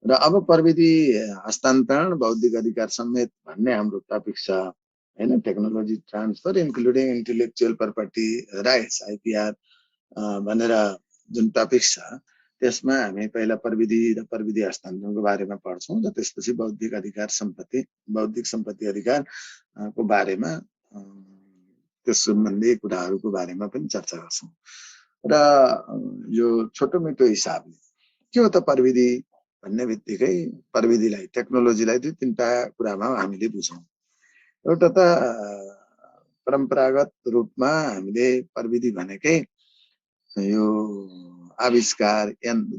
र अब प्रविधि हस्तान्तरण बौद्धिक अधिकार समेत भन्ने हाम्रो टपिक छ हैन, technology transfer including intellectual property rights IPR भनेर जुन टपिक छ त्यसमा हामी पहिला प्रविधि र प्रविधि हस्तान्तरणको बारेमा पढ्छौँ र त्यसपछि बौद्धिक अधिकार सम्पत्ति बौद्धिक सम्पत्ति अधिकार को बारेमा त्यस सम्बन्धी कुराहरूको बारेमा पनि चर्चा गर्छौँ। र यो छोटो मिठो हिसाबले के हो त प्रविधि भन्ने बित्तिकै प्रविधिलाई टेक्नोलोजीलाई दुई तीनटा कुरामा हामीले बुझौँ। एउटा त परम्परागत रूपमा हामीले प्रविधि भनेकै यो आविष्कार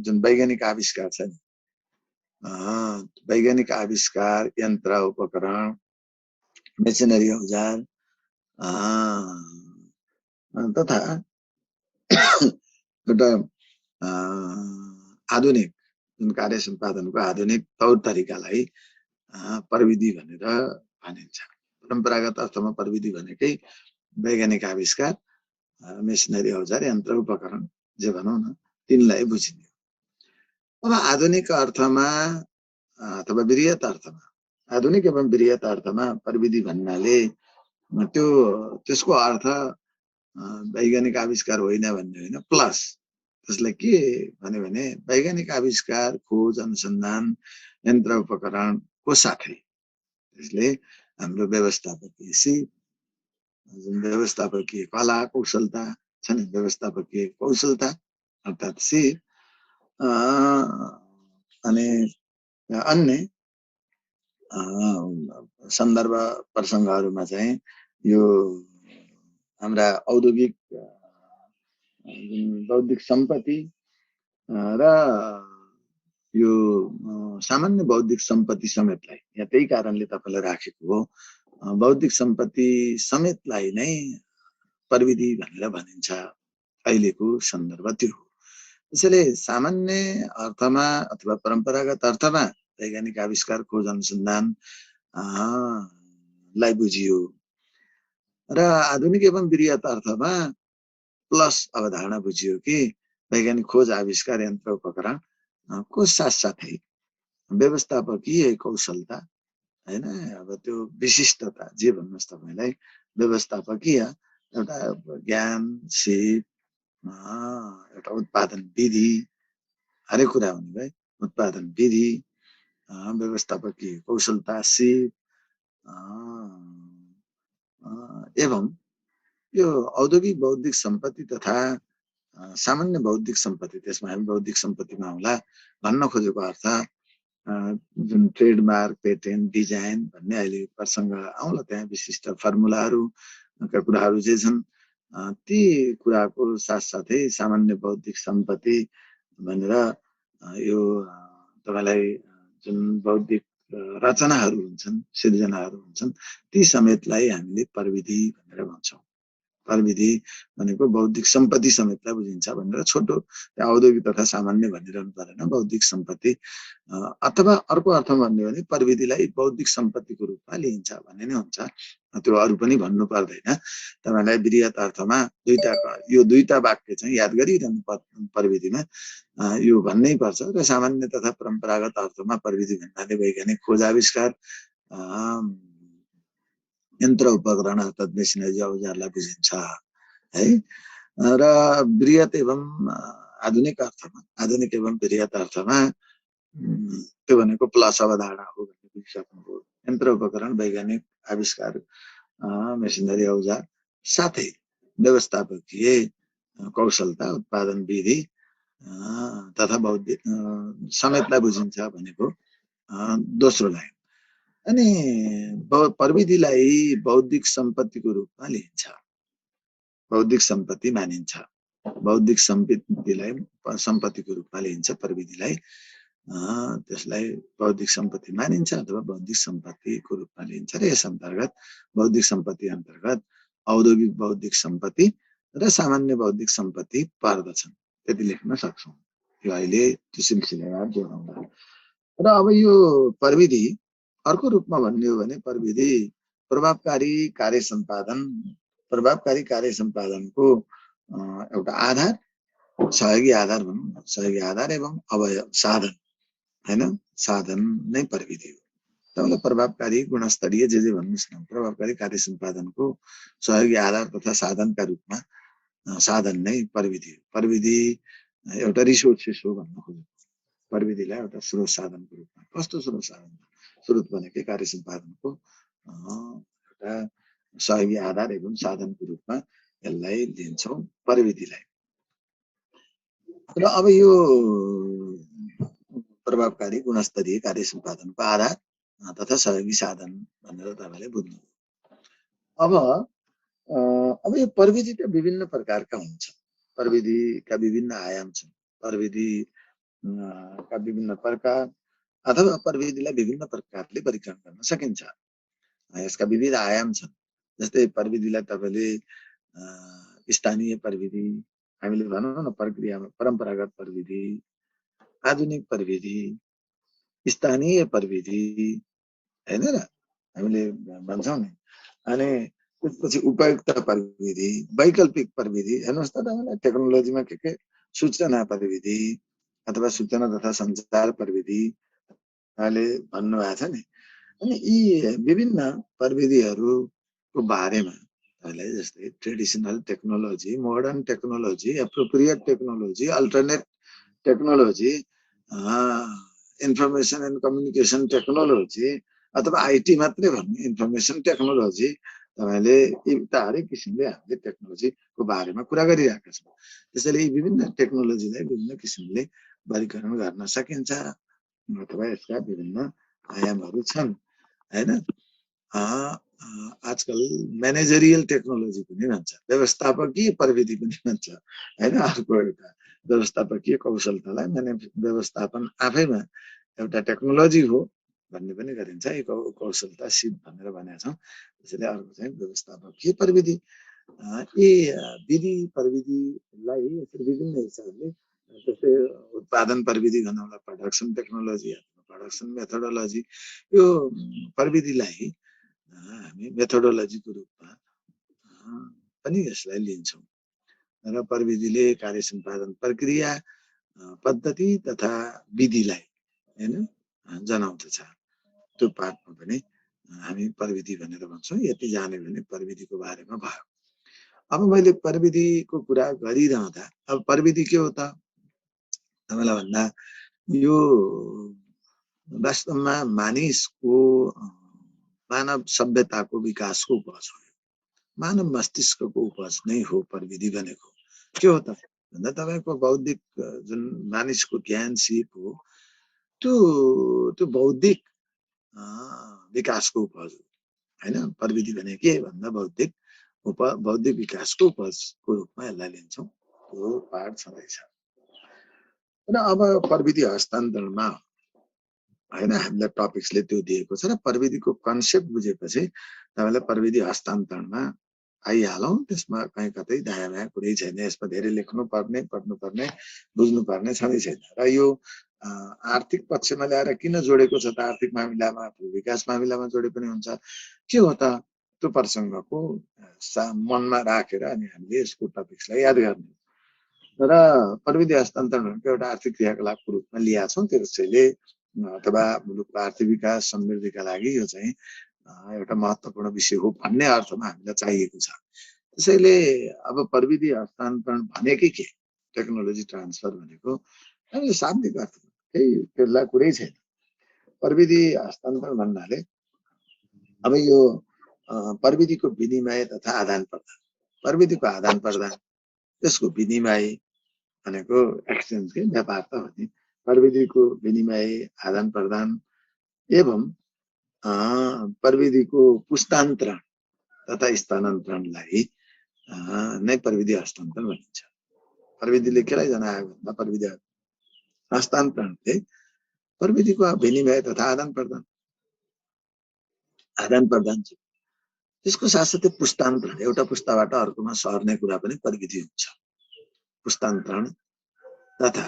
जुन वैज्ञानिक आविष्कार छ नि, वैज्ञानिक आविष्कार यन्त्र उपकरण मेसिनरी औजार तथा एउटा आधुनिक जुन कार्य सम्पादनको आधुनिक तौर तरिकालाई प्रविधि भनेर भनिन्छ। परम्परागत अर्थमा प्रविधि भनेकै वैज्ञानिक आविष्कार मेसिनरी औजार यन्त्र उपकरण जे भनौँ न तिनलाई बुझिने। अब आधुनिक अर्थमा अथवा वृहत अर्थमा आधुनिक एवं वृहत अर्थमा प्रविधि भन्नाले त्यो त्यसको अर्थ वैज्ञानिक आविष्कार होइन भन्ने होइन, प्लस त्यसलाई के भन्यो भने वैज्ञानिक आविष्कार खोज अनुसन्धान यन्त्र उपकरणको साथै त्यसले हाम्रो व्यवस्थापकीय सिप जुन व्यवस्थापकीय कला कौशलता छ नि, व्यवस्थापकीय कौशलता अर्थात् सिप अनि अन्य सन्दर्भ प्रसङ्गहरूमा चाहिँ यो हाम्रा औद्योगिक बौद्धिक सम्पत्ति र यो सामान्य बौद्धिक सम्पत्ति समेतलाई यहाँ त्यही कारणले तपाईँलाई राखेको हो, बौद्धिक सम्पत्ति समेतलाई नै प्रविधि भनेर भनिन्छ। अहिलेको सन्दर्भ त्यो हो। त्यसैले सामान्य अर्थमा अथवा परम्परागत अर्थमा वैज्ञानिक आविष्कार खोज अनुसन्धान लाई बुझियो र आधुनिक एवं वृहत अर्थमा प्लस अवधारणा बुझियो कि वैज्ञानिक खोज आविष्कार यन्त्र उपकरण को साथसाथै व्यवस्थापकीय कौशलता हैन, अब त्यो विशिष्टता जे भन्नुहोस् तपाईँलाई व्यवस्थापकीय एउटा ज्ञान सिप एउटा उत्पादन विधि हरेक कुरा हुने भए उत्पादन विधि व्यवस्थापकीय कौशलता सिप एवं यो औद्योगिक बौद्धिक सम्पत्ति तथा सामान्य बौद्धिक सम्पत्ति, त्यसमा हामी बौद्धिक सम्पत्तिमा आउँला। भन्न खोजेको अर्थ जुन ट्रेडमार्क पेटेन्ट डिजाइन भन्ने अहिले प्रसङ्ग आउँला, त्यहाँ विशिष्ट फर्मुलाहरूका कुराहरू जे छन् ती कुराको साथसाथै सामान्य बौद्धिक सम्पत्ति भनेर यो तपाईँलाई जुन बौद्धिक रचनाहरू हुन्छन् सिर्जनाहरू हुन्छन् ती समेतलाई हामीले प्रविधि भनेर भन्छौँ। प्रविधि भनेको बौद्धिक सम्पत्ति समेतलाई बुझिन्छ भनेर छोटो औद्योगिक तथा सामान्य भनिरहनु परेन, बौद्धिक सम्पत्ति अथवा अर्को अर्थमा भन्यो भने प्रविधिलाई बौद्धिक सम्पत्तिको रूपमा लिइन्छ भन्ने नै हुन्छ। त्यो अरू पनि भन्नु पर्दैन। तपाईँलाई वृहत अर्थमा यो दुईटा वाक्य चाहिँ याद गरिरहनु प्रविधिमा यो भन्नै पर्छ र सामान्य तथा परम्परागत अर्थमा प्रविधि भन्नाले वैज्ञानिक खोज आविष्कार यन्त्र उपकरण अर्थात् मेसिनरी औजारलाई बुझिन्छ है। र वृहत एवं आधुनिक अर्थमा आधुनिक एवं वृहत अर्थमा त्यो भनेको प्लस अवधारणा हो भन्ने बुझिसक्नुभयो। यन्त्र उपकरण वैज्ञानिक आविष्कार मेसिनरी औजार साथै व्यवस्थापकीय कौशलता उत्पादन विधि तथा बौद्धिक समेतलाई बुझिन्छ भनेको दोस्रो लाइन। अनि प्रविधिलाई बौद्धिक सम्पत्तिको रूपमा लिइन्छ, बौद्धिक सम्पत्ति मानिन्छ, बौद्धिक सम्पत्तिलाई सम्पत्तिको रूपमा लिइन्छ प्रविधिलाई, त्यसलाई बौद्धिक सम्पत्ति मानिन्छ अथवा बौद्धिक सम्पत्तिको रूपमा लिइन्छ र यस अन्तर्गत बौद्धिक सम्पत्ति अन्तर्गत औद्योगिक बौद्धिक सम्पत्ति र सामान्य बौद्धिक सम्पत्ति पर्दछन्। त्यति लेख्न सक्छौँ। यो अहिले त्यो सिलसिलामा जोडौँला। र अब यो प्रविधि अर्को रूपमा भन्ने हो भने प्रविधि प्रभावकारी कार्य सम्पादनको एउटा आधार सहयोगी आधार भनौँ, सहयोगी आधार एवं अवयव साधन हैन, साधन नै प्रविधि हो। तपाईँलाई प्रभावकारी गुणस्तरीय जे भन्नुहोस् न, प्रभावकारी कार्य सम्पादनको सहयोगी आधार तथा साधनका रूपमा साधन नै प्रविधि हो। प्रविधि एउटा रिसोर्सेस हो भन्न खोजेको, प्रविधिलाई एउटा स्रोत साधनको रूपमा। कस्तो स्रोत साधन? स्रोत भनेकै कार्य सम्पादनको एउटा सहयोगी आधार एवं साधनको रूपमा यसलाई लिन्छौँ प्रविधिलाई। र अब यो प्रभावकारी गुणस्तरीय कार्य सम्पादनको आधार तथा सहयोगी साधन भनेर तपाईले बुझ्नु। अब यो प्रविधि त विभिन्न प्रकारका हुन्छन्, प्रविधिका विभिन्न आयाम छन्, प्रविधिका विभिन्न प्रकार अथवा प्रविधिलाई विभिन्न प्रकारले वर्गीकरण गर्न सकिन्छ। यसका विविध आयाम छन्। जस्तै प्रविधिलाई तपाईले स्थानीय प्रविधि, हामीले भनौँ न प्रक्रियामा परम्परागत प्रविधि, आधुनिक प्रविधि, स्थानीय प्रविधि, हैन र हामीले भन्छौँ नि। अनि त्यसपछि उपयुक्त प्रविधि, वैकल्पिक प्रविधि, हेर्नुहोस् त तपाईँलाई टेक्नोलोजीमा के सूचना प्रविधि अथवा सूचना तथा सञ्चार प्रविधि अहिले भन्नुभएको छ नि। अनि यी विभिन्न प्रविधिहरूको बारेमा तपाईँलाई जस्तै traditional technology, modern technology, appropriate technology, alternate technology, information and communication technology अथवा आइटी मात्रै भन्ने इन्फर्मेसन टेक्नोलोजी, तपाईँले यी हरेक किसिमले हामीले टेक्नोलोजीको बारेमा कुरा गरिरहेका छौँ। त्यसैले यी विभिन्न टेक्नोलोजीलाई विभिन्न किसिमले वर्गीकरण गर्न सकिन्छ अथवा यसका विभिन्न आयामहरू छन्, हैन। आजकल म्यानेजरियल टेक्नोलोजी पनि भन्छ, व्यवस्थापकीय प्रविधि पनि भन्छ, हैन। अर्को एउटा व्यवस्थापकीय कौशलतालाई व्यवस्थापन आफैमा एउटा टेक्नोलोजी हो भन्ने पनि गरिन्छ। यो कौशलता सिप भनेर भनेका छौँ। त्यसैले अर्को चाहिँ व्यवस्थापकीय प्रविधि। यी विधि प्रविधिलाई यसरी विभिन्न हिसाबले, जस्तै उत्पादन प्रविधि भन्नुलाई प्रोडक्सन टेक्नोलोजी, प्रोडक्सन मेथोडोलोजी, यो प्रविधिलाई हामी मेथोडोलोजीको रूपमा पनि यसलाई लिन्छौँ। र प्रविधिले कार्य सम्पादन प्रक्रिया, पद्धति तथा विधिलाई हैन जनाउँदछ। त्यो पाठमा पनि हामी प्रविधि भनेर भन्छौँ। यति जाने भने प्रविधिको बारेमा भयो। अब मैले प्रविधिको कुरा गरिरहँदा अब प्रविधि के हो त तपाईँलाई भन्दा, यो वास्तवमा मानिसको मानव सभ्यताको विकासको उपज हो। मानव मस्तिष्कको उपज नै हो प्रविधि भनेको। के हो त भन्दा तपाईँको बौद्धिक जुन मानिसको ज्ञान सिप हो, त्यो बौद्धिक विकासको उपज हो, हैन। प्रविधि भने के भन्दा बौद्धिक विकासको उपजको रूपमा यसलाई लिन्छौँ। त्यो पाठ छँदैछ। र अब प्रविधि हस्तान्तरणमा हैन हामीलाई टपिक्सले त्यो दिएको छ। र प्रविधिको कन्सेप्ट बुझेपछि तपाईँलाई प्रविधि हस्तान्तरणमा आइहालौँ। त्यसमा कहीँ कतै दायाँ बायाँ कुरै छैन। यसमा धेरै लेख्नु पर्ने, पढ्नु पर्ने, बुझ्नु पर्ने छँदै छैन। र यो आर्थिक पक्षमा ल्याएर किन जोडेको छ त? आर्थिक मामिलामा, विकास मामिलामा जोडे पनि हुन्छ। के हो त त्यो प्रसङ्गको मनमा राखेर अनि हामीले यसको टपिक्सलाई याद गर्ने। र प्रविधि हस्तान्तरणको एउटा आर्थिक क्रियाकलापको रूपमा लिएका छौँ। त्यसैले अथवा मुलुकको आर्थिक विकास समृद्धिका लागि यो चाहिँ एउटा महत्त्वपूर्ण विषय हो भन्ने अर्थमा हामीलाई चाहिएको छ। त्यसैले अब प्रविधि हस्तान्तरण भनेकै के? टेक्नोलोजी ट्रान्सफर भनेको हामीले शाब्दिक अर्थ केही त्यसलाई कुरै छैन। प्रविधि हस्तान्तरण भन्नाले अब यो प्रविधिको विनिमय तथा आदान प्रदान, प्रविधिको आदान प्रदान, त्यसको विनिमय भनेको एक्सचेन्ज के व्यापार त हो नि। प्रविधिको विनिमय, आदान प्रदान एवं प्रविधिको पुस्तान्तरण तथा स्थानान्तरणलाई नै प्रविधि हस्तान्तरण भनिन्छ। प्रविधिले केलाई जनायो भन्दा प्रविधि हस्तान्तरणले प्रविधिको विनिमय तथा आदान प्रदान छ। त्यसको साथसाथै पुस्तान्तरण, एउटा पुस्ताबाट अर्कोमा सर्ने कुरा पनि प्रविधि हुन्छ। पुस्तान्तरण तथा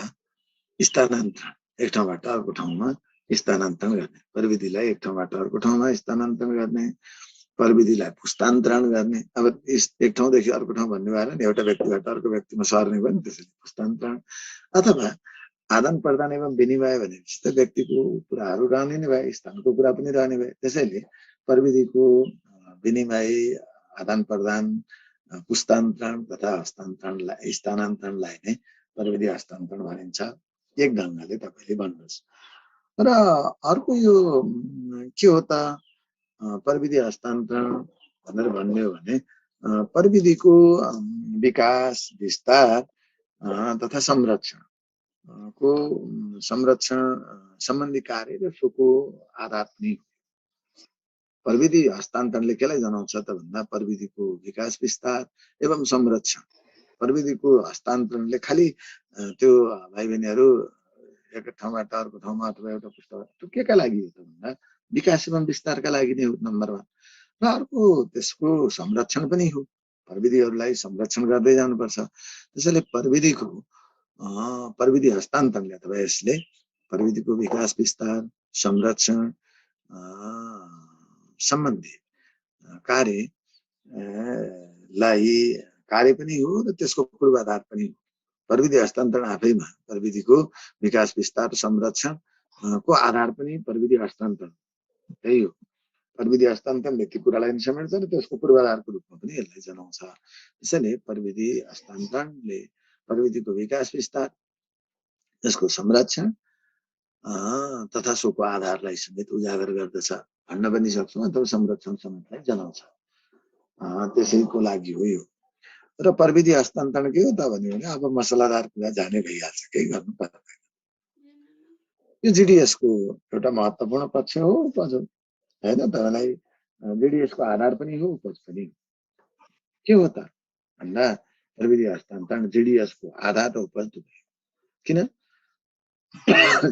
स्थानान्तरण, एक ठाउँबाट अर्को ठाउँमा स्थानान्तरण गर्ने, प्रविधिलाई एक ठाउँबाट अर्को ठाउँमा स्थानान्तरण गर्ने, प्रविधिलाई पुस्तान्तरण गर्ने। अब एक ठाउँदेखि अर्को ठाउँ भन्ने भएर नि एउटा व्यक्तिबाट अर्को व्यक्तिमा सर्ने भयो नि, त्यसैले पुस्तान्तरण। अथवा आदान प्रदान एवं विनिमय भनेपछि त व्यक्तिको कुराहरू रहने नै भए, स्थानको कुरा पनि रहने भए। त्यसैले प्रविधिको विनिमय, आदान प्रदान, पुस्तान्तरण तथा हस्तान्तरणलाई स्थानान्तरणलाई नै प्रविधि हस्तान्तरण भनिन्छ। एक ढङ्गले तपाईँले भन्नुहोस्। र अर्को यो के हो त प्रविधि हस्तान्तरण भनेर भन्ने हो भने प्रविधिको विकास, विस्तार तथा संरक्षण को संरक्षण सम्बन्धी कार्य र सोको आधार पनि हो। प्रविधि हस्तान्तरणले केलाई जनाउँछ त भन्दा प्रविधिको विकास, विस्तार एवं संरक्षण। प्रविधिको हस्तान्तरणले खालि त्यो भाइ बहिनीहरू एक ठाउँबाट अर्को ठाउँमा अथवा एउटा पुस्तक त्यो केका लागि हो त भन्दा विकास एवं विस्तारका लागि नै हो नम्बर 1। र अर्को त्यसको संरक्षण पनि हो। प्रविधिहरूलाई संरक्षण गर्दै जानुपर्छ। त्यसैले प्रविधि हस्तान्तरणले अथवा यसले प्रविधिको विकास, विस्तार, संरक्षण सम्बन्धी कार्य पनि हो र त्यसको पूर्वाधार पनि हो। प्रविधि हस्तान्तरण आफैमा प्रविधिको विकास, विस्तार, संरक्षण को आधार पनि प्रविधि हस्तान्तरण त्यही हो। प्रविधि हस्तान्तरणले ती कुरालाई नि समेट्छ र त्यसको पूर्वाधारको रूपमा पनि यसलाई जनाउँछ। त्यसैले प्रविधि हस्तान्तरणले प्रविधिको विकास, विस्तार, त्यसको संरक्षण तथा सोको आधारलाई समेत उजागर गर्दछ भन्न पनि सक्छौँ अथवा संरक्षण समेतलाई जनाउँछ। त्यसैको लागि हो यो। र प्रविधि हस्तान्तरण के हो त भन्यो भने अब मसलादार कुरा जाने भइहाल्छ, केही गर्नु पर्दैन। यो जिडिएसको एउटा महत्त्वपूर्ण पक्ष हो, उपज हो, हैन? तपाईँलाई जिडिएसको आधार पनि हो, उपज पनि हो। के हो त भन्दा प्रविधि हस्तान्तरण जिडिएसको आधार र उपज दुवै। किन?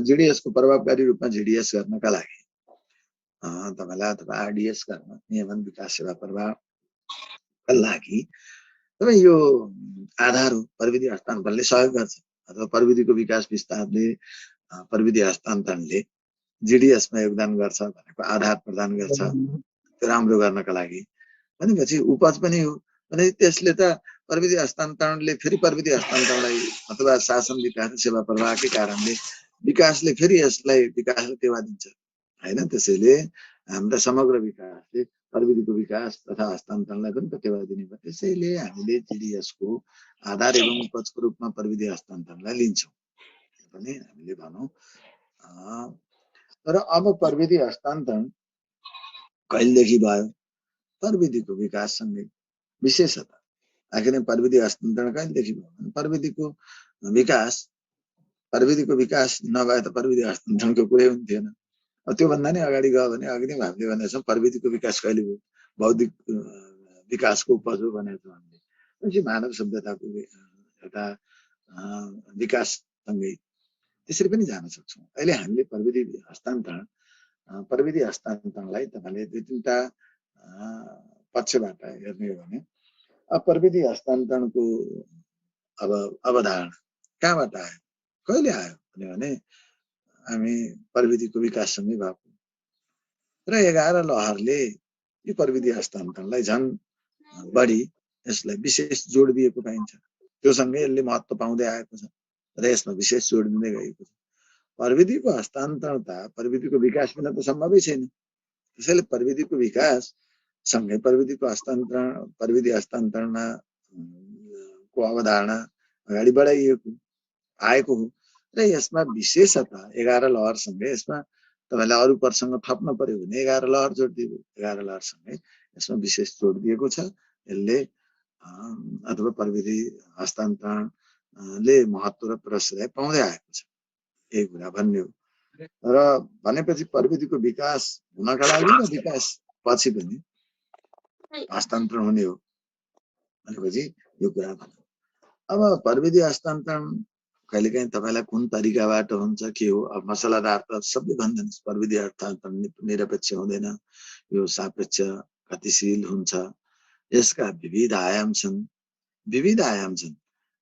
जिडिएसको प्रभावकारी रूपमा जिडिएस गर्नका लागि तपाईँलाई अथवा आरडिएस गर्न नियमन विकास सेवा प्रभावका लागि तपाईँ यो आधार हो। प्रविधि हस्तान्तरणले सहयोग गर्छ अथवा प्रविधिको विकास विस्तारले प्रविधि हस्तान्तरणले जिडिएसमा योगदान गर्छ भनेको आधार प्रदान गर्छ त्यो राम्रो गर्नका लागि भनेपछि उपज पनि हो। भने त्यसले त प्रविधि हस्तान्तरणले फेरि प्रविधि हस्तान्तरणलाई अथवा शासन विकास सेवा प्रवाहकै कारणले विकासले फेरि यसलाई विकासले टेवा दिन्छ, हैन? त्यसैले हाम्रा समग्र विकासले प्रविधिको विकास तथा हस्तान्तरणलाई पनि त टेवा दिने भयो। त्यसैले हामीले जिडिएसको आधार एवं उपजको रूपमा प्रविधि हस्तान्तरणलाई लिन्छौँ भने हामीले भनौँ। र अब प्रविधि हस्तान्तरण कहिलेदेखि भयो? प्रविधिको विकाससँगै। विशेषतः आखिर प्रविधि हस्तान्तरण कहिलेदेखि भयो? प्रविधिको विकास नभए त प्रविधि हस्तान्तरणको कुरै पनि थिएन। त्योभन्दा नै अगाडि गयो भने अघि नै हामीले भनेका छौँ प्रविधिको विकास कहिले भयो? बौद्धिक विकासको उपज हो भनेको छौँ हामीले। त्यसपछि मानव सभ्यताको एउटा विकाससँगै त्यसरी पनि जान सक्छौँ। अहिले हामीले प्रविधि हस्तान्तरणलाई तपाईँले दुई तिनवटा पक्षबाट हेर्ने हो भने प्रविधि हस्तान्तरणको अब अवधारणा कहाँबाट आयो, कहिले आयो भने हामी प्रविधिको विकाससँगै भएको र 11 लहरले यो प्रविधि हस्तान्तरणलाई झन् बढी यसलाई विशेष जोड दिएको पाइन्छ। त्योसँगै यसले महत्त्व पाउँदै आएको छ र यसमा विशेष जोड दिँदै गएको छ। प्रविधिको हस्तान्तरण त प्रविधिको विकास बिना त सम्भवै छैन। त्यसैले प्रविधिको विकास सँगै प्रविधि हस्तान्तरणको अवधारणा अगाडि बढाइएको आएको हो र यसमा विशेषतः 11 लहरसँगै यसमा तपाईँलाई अरू प्रसङ्ग थप्न पर्यो भने 11 लहर जोडिदिएको। 11 लहरसँगै यसमा विशेष जोड दिएको छ। यसले अथवा प्रविधि हस्तान्तरणले महत्त्व र प्रश्रय पाउँदै आएको छ, यही कुरा भन्ने हो। र भनेपछि प्रविधिको विकास हुनका लागि र विकास पछि पनि हस्तान्तरण हुने हो भनेपछि यो कुरा भन्यो। अब प्रविधि हस्तान्तरण कहिलेकाहीँ तपाईँलाई कुन तरिकाबाट हुन्छ, के हो? अब मसलादार त सबै भन्छन् प्रविधि हस्तान्तरण निरपेक्ष हुँदैन, यो सापेक्ष गतिशील हुन्छ, यसका विविध आयाम छन्।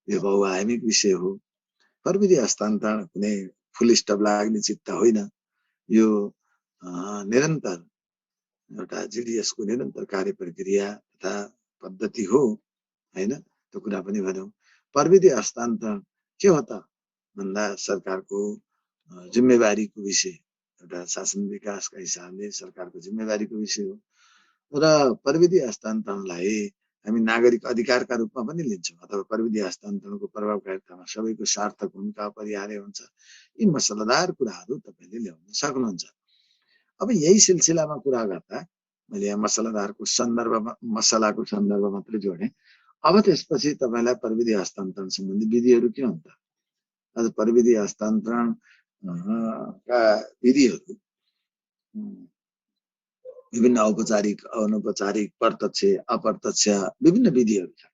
यो बहुआयामिक विषय हो। प्रविधि हस्तान्तरण कुनै फुल स्टप लाग्ने चित्त होइन। यो निरन्तर एउटा जिडिएसको निरन्तर कार्य प्रक्रिया तथा पद्धति हो, हैन? त्यो कुरा पनि भन्यौँ। प्रविधि हस्तान्तरण के हो त भन्दा सरकारको जिम्मेवारीको विषय, एउटा शासन विकासका हिसाबले सरकारको जिम्मेवारीको विषय हो। र प्रविधि हस्तान्तरणलाई हामी नागरिक अधिकारका रूपमा पनि लिन्छौँ, अथवा प्रविधि हस्तान्तरणको प्रभावकारितामा सबैको सार्थक भूमिका अपरिहार्य हुन्छ। यी मसलादार कुराहरू तपाईँले ल्याउन सक्नुहुन्छ। अब यही सिलसिलामा कुरा गर्दा मैले यहाँ मसलाको सन्दर्भ मात्रै जोडेँ। अब त्यसपछि तपाईँलाई प्रविधि हस्तान्तरण सम्बन्धी विधिहरू के हुन्छ? आज प्रविधि हस्तान्तरण का विधिहरू विभिन्न औपचारिक, अनौपचारिक, प्रत्यक्ष, अप्रत्यक्ष विभिन्न विधिहरू छन्।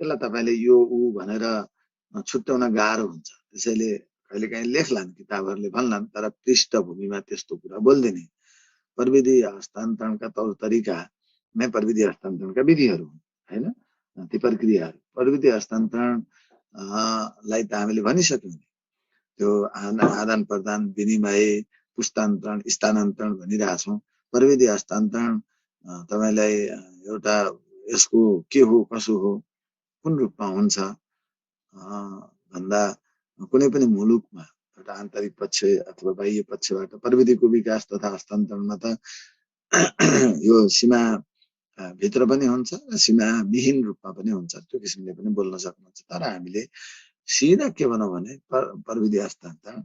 त्यसलाई तपाईँले यो ऊ भनेर छुट्याउन गाह्रो हुन्छ। त्यसैले कहिलेकाहीँ लेख्लान्, किताबहरूले भन्लान्, तर पृष्ठभूमिमा त्यस्तो कुरा बोल्दैन। प्रविधि हस्तान्तरणका तौर तरिका नै प्रविधि हस्तान्तरणका विधिहरू हुन्, होइन? ती प्रक्रियाहरू प्रविधि हस्तान्तरण लाई त हामीले भनिसक्यौँ। त्यो आदान प्रदान, विनिमय, पुस्तान्तरण, स्थानान्तरण भनिरहेछौँ। प्रविधि हस्तान्तरण तपाईँलाई एउटा यसको के हो, कसो हो, कुन रूपमा हुन्छ भन्दा कुनै पनि मुलुकमा एउटा आन्तरिक पक्ष अथवा बाह्य पक्षबाट प्रविधिको विकास तथा हस्तान्तरणमा त यो सीमा भित्र पनि हुन्छ र सीमा विहीन रूपमा पनि हुन्छ। त्यो किसिमले पनि बोल्न सक्नुहुन्छ। तर हामीले सिधा के भनौँ भने प्रविधि हस्तान्तरण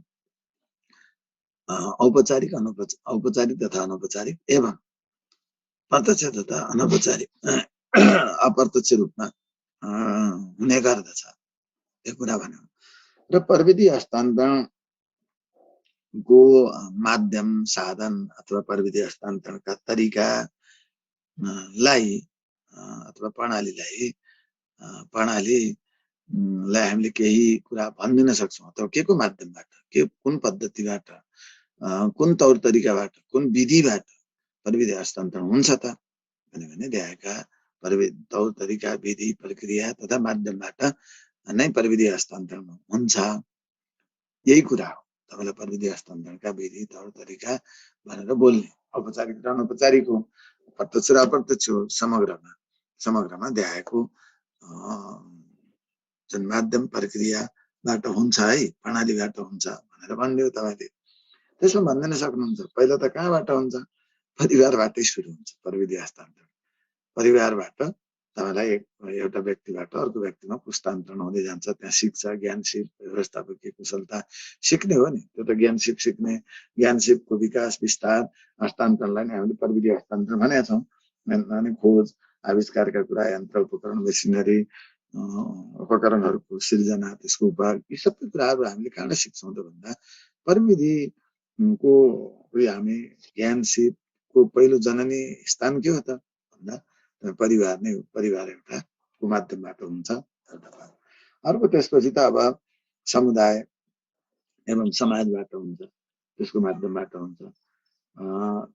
औपचारिक, औपचारिक तथा अनौपचारिक एवं प्रत्यक्ष तथा अनौपचारिक अप्रत्यक्ष रूपमा हुने गर्दछ, यो कुरा भन्यो। र प्रविधि हस्तान्तरणको माध्यम, साधन अथवा प्रविधि हस्तान्तरणका तरिकालाई अथवा प्रणालीलाई हामीले केही कुरा भनिदिन सक्छौँ, अथवा के को माध्यमबाट, के कुन पद्धतिबाट, कुन तौर तरिकाबाट, कुन विधिबाट प्रविधि हस्तान्तरण हुन्छ त भने देखाएका तौर तरिका, विधि, प्रक्रिया तथा माध्यमबाट नै प्रविधि हस्तान्तरण हुन्छ। यही कुरा हो तपाईँलाई प्रविधि हस्तान्तरणका विधि, तौर तरिका भनेर बोल्ने। औपचारिक र अनौपचारिक हो, प्रत्यक्ष र अप्रत्यक्ष हो, समग्रमा देखाएको जुन माध्यम प्रक्रियाबाट हुन्छ है, प्रणालीबाट हुन्छ भनेर भन्यो तपाईँले। त्यसमा भनिदिन सक्नुहुन्छ। पहिला त कहाँबाट हुन्छ? परिवारबाटै सुरु हुन्छ प्रविधि हस्तान्तरण। परिवारबाट तपाईँलाई एउटा व्यक्तिबाट अर्को व्यक्तिमा पुस्तान्तरण हुँदै जान्छ। त्यहाँ शिक्षा, ज्ञान सिप, व्यवस्थापकीय कुशलता सिक्ने हो नि। त्यो त ज्ञान सिप सिक्ने, ज्ञान सिपको विकास विस्तार, हस्तान्तरणलाई नै हामीले प्रविधि हस्तान्तरण भनेका छौँ। अनि खोज, आविष्कारका कुरा, यन्त्र उपकरण, मेसिनरी, उपकरणहरूको सिर्जना, त्यसको उपयोग, यी सबै कुराहरू हामीले कहाँबाट सिक्छौँ त भन्दा प्रविधिको हामी ज्ञान सिपको पहिलो जननी स्थान के हो त भन्दा परिवार नै हो। परिवार एउटा माध्यमबाट हुन्छ एउटा। अर्को त्यसपछि त अब समुदाय एवं समाजबाट हुन्छ, त्यसको माध्यमबाट हुन्छ।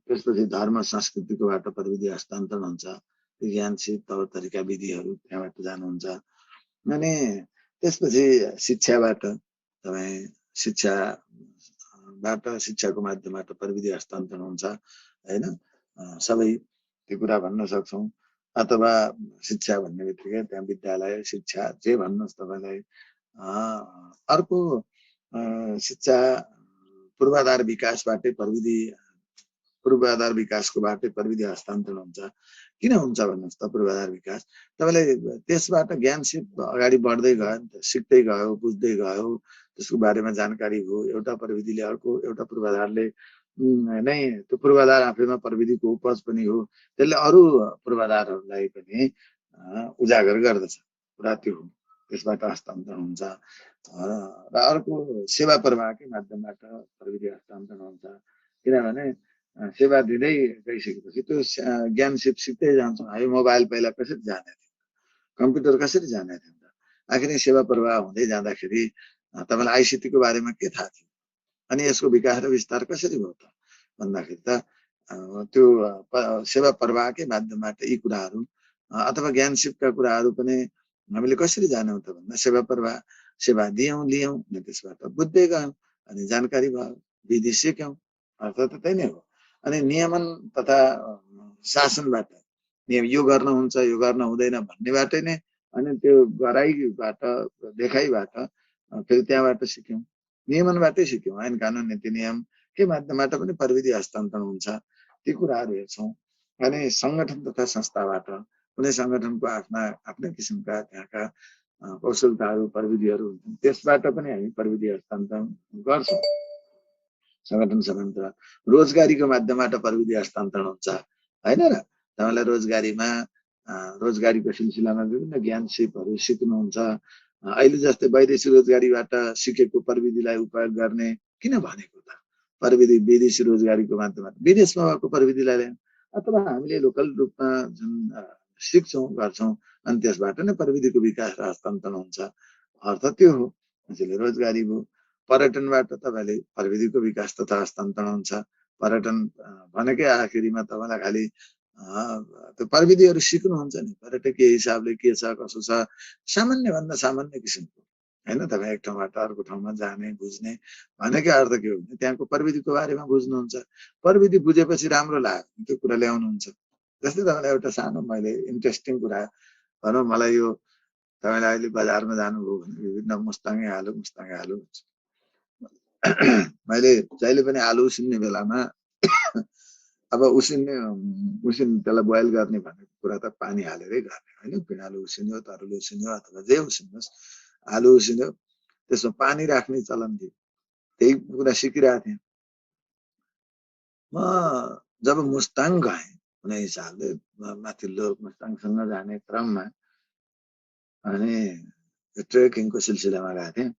त्यसपछि धर्म संस्कृतिकोबाट प्रविधि हस्तान्तरण हुन्छ। ज्ञान सिप, तौर तरिका, विधिहरू त्यहाँबाट जानुहुन्छ। अनि त्यसपछि शिक्षाबाट तपाईँ शिक्षाको माध्यमबाट प्रविधि हस्तान्तरण हुन्छ, होइन? सबै त्यो कुरा भन्न सक्छौँ। अथवा शिक्षा भन्ने बित्तिकै त्यहाँ विद्यालय, शिक्षा जे भन्नुहोस् तपाईँलाई। अर्को शिक्षा पूर्वाधार विकासबाटै पूर्वाधार विकासको बाटै प्रविधि हस्तान्तरण हुन्छ। किन हुन्छ भन्नुहोस् त पूर्वाधार विकास? तपाईँलाई त्यसबाट ज्ञान सिप अगाडि बढ्दै गयो, सिक्दै गयो, बुझ्दै गयो, त्यसको बारेमा जानकारी हो। एउटा प्रविधिले अर्को एउटा पूर्वाधारले नै, त्यो पूर्वाधार आफैमा प्रविधिको उपज पनि हो। त्यसले अरू पूर्वाधारहरूलाई पनि उजागर गर्दछ। कुरा त्यो हो, त्यसबाट हस्तान्तरण हुन्छ। र अर्को सेवा प्रवाहकै माध्यमबाट प्रविधि हस्तान्तरण हुन्छ। किनभने सेवा दिँदै गइसकेपछि त्यो ज्ञान सिप सिक्दै जान्छौँ। हामी मोबाइल पहिला कसरी जाने थियो, कम्प्युटर कसरी जाने थियो त? आखिर सेवा प्रवाह हुँदै जाँदाखेरि तपाईँलाई आइसिटीको बारेमा के थाहा थियो? अनि यसको विकास र विस्तार कसरी भयो त भन्दाखेरि त त्यो सेवा प्रवाहकै माध्यमबाट यी कुराहरू, अथवा ज्ञान सिपका कुराहरू पनि हामीले कसरी जान्यौँ त भन्दा सेवा प्रवाह, सेवा दियौँ, लियौँ, अनि त्यसबाट बुझ्दै गयौँ, अनि जानकारी भयो, विधि सिक्यौँ, अर्थात् त्यही नै हो। अनि नियमन तथा शासनबाट, यो गर्न हुन्छ, यो गर्न हुँदैन भन्नेबाटै नै, अनि त्यो गराइबाट, देखाइबाट फेरि त्यहाँबाट सिक्यौँ, नियमनबाटै सिक्यौँ, ऐन कानुन नीति नियम के माध्यमबाट पनि प्रविधि हस्तान्तरण हुन्छ, ती कुराहरू हेर्छौँ। अनि सङ्गठन तथा संस्थाबाट कुनै सङ्गठनको आफ्नै किसिमका त्यहाँका कौशलताहरू प्रविधिहरू हुन्छन्, त्यसबाट पनि हामी प्रविधि हस्तान्तरण गर्छौँ। सङ्गठन सम्बन्ध रोजगारीको माध्यमबाट प्रविधि हस्तान्तरण हुन्छ होइन र। तपाईँलाई रोजगारीको सिलसिलामा विभिन्न ज्ञान सिपहरू सिक्नुहुन्छ। अहिले जस्तै वैदेशिक रोजगारीबाट सिकेको प्रविधिलाई उपयोग गर्ने किन भनेको त, प्रविधि विदेशी रोजगारीको माध्यमबाट विदेशमा भएको प्रविधिलाई ल्यायौँ, अथवा हामीले लोकल रूपमा जुन सिक्छौँ गर्छौँ अनि त्यसबाट नै प्रविधिको विकास र हस्तान्तरण हुन्छ, अर्थ त्यो हो। त्यसैले रोजगारी भयो। पर्यटनबाट तपाईँले प्रविधिको विकास तथा हस्तान्तरण हुन्छ। पर्यटन भनेकै आखिरीमा तपाईँलाई खालि त्यो प्रविधिहरू सिक्नुहुन्छ नि, पर्यटकीय हिसाबले के छ कसो छ, सामान्यभन्दा सामान्य किसिमको होइन। तपाईँ एक ठाउँबाट अर्को ठाउँमा जाने बुझ्ने भनेकै अर्थ के हो भने त्यहाँको प्रविधिको बारेमा बुझ्नुहुन्छ। प्रविधि बुझेपछि राम्रो लाग्यो त्यो कुरा ल्याउनुहुन्छ। जस्तै तपाईँलाई एउटा सानो मैले इन्ट्रेस्टिङ कुरा भनौँ, मलाई यो तपाईँले अहिले बजारमा जानुभयो भने विभिन्न मुस्ताङे आलु हुन्छ। मैले जहिले पनि आलु उसिन्ने बेलामा अब त्यसलाई बोइल गर्ने भनेको कुरा त पानी हालेरै गर्ने होइन। पिँडालु उसिन्यो, तरुल उसिन्यो अथवा जे उसिन्योस्, आलु उसिन्यो, त्यसमा पानी राख्ने चलन थियो। त्यही कुरा सिकिरहेको थिएँ म। जब मुस्ताङ गएँ कुनै हिसाबले माथिल्लो मुस्ताङसँग जाने क्रममा अनि ट्रेकिङको सिलसिलामा गएको थिएँ।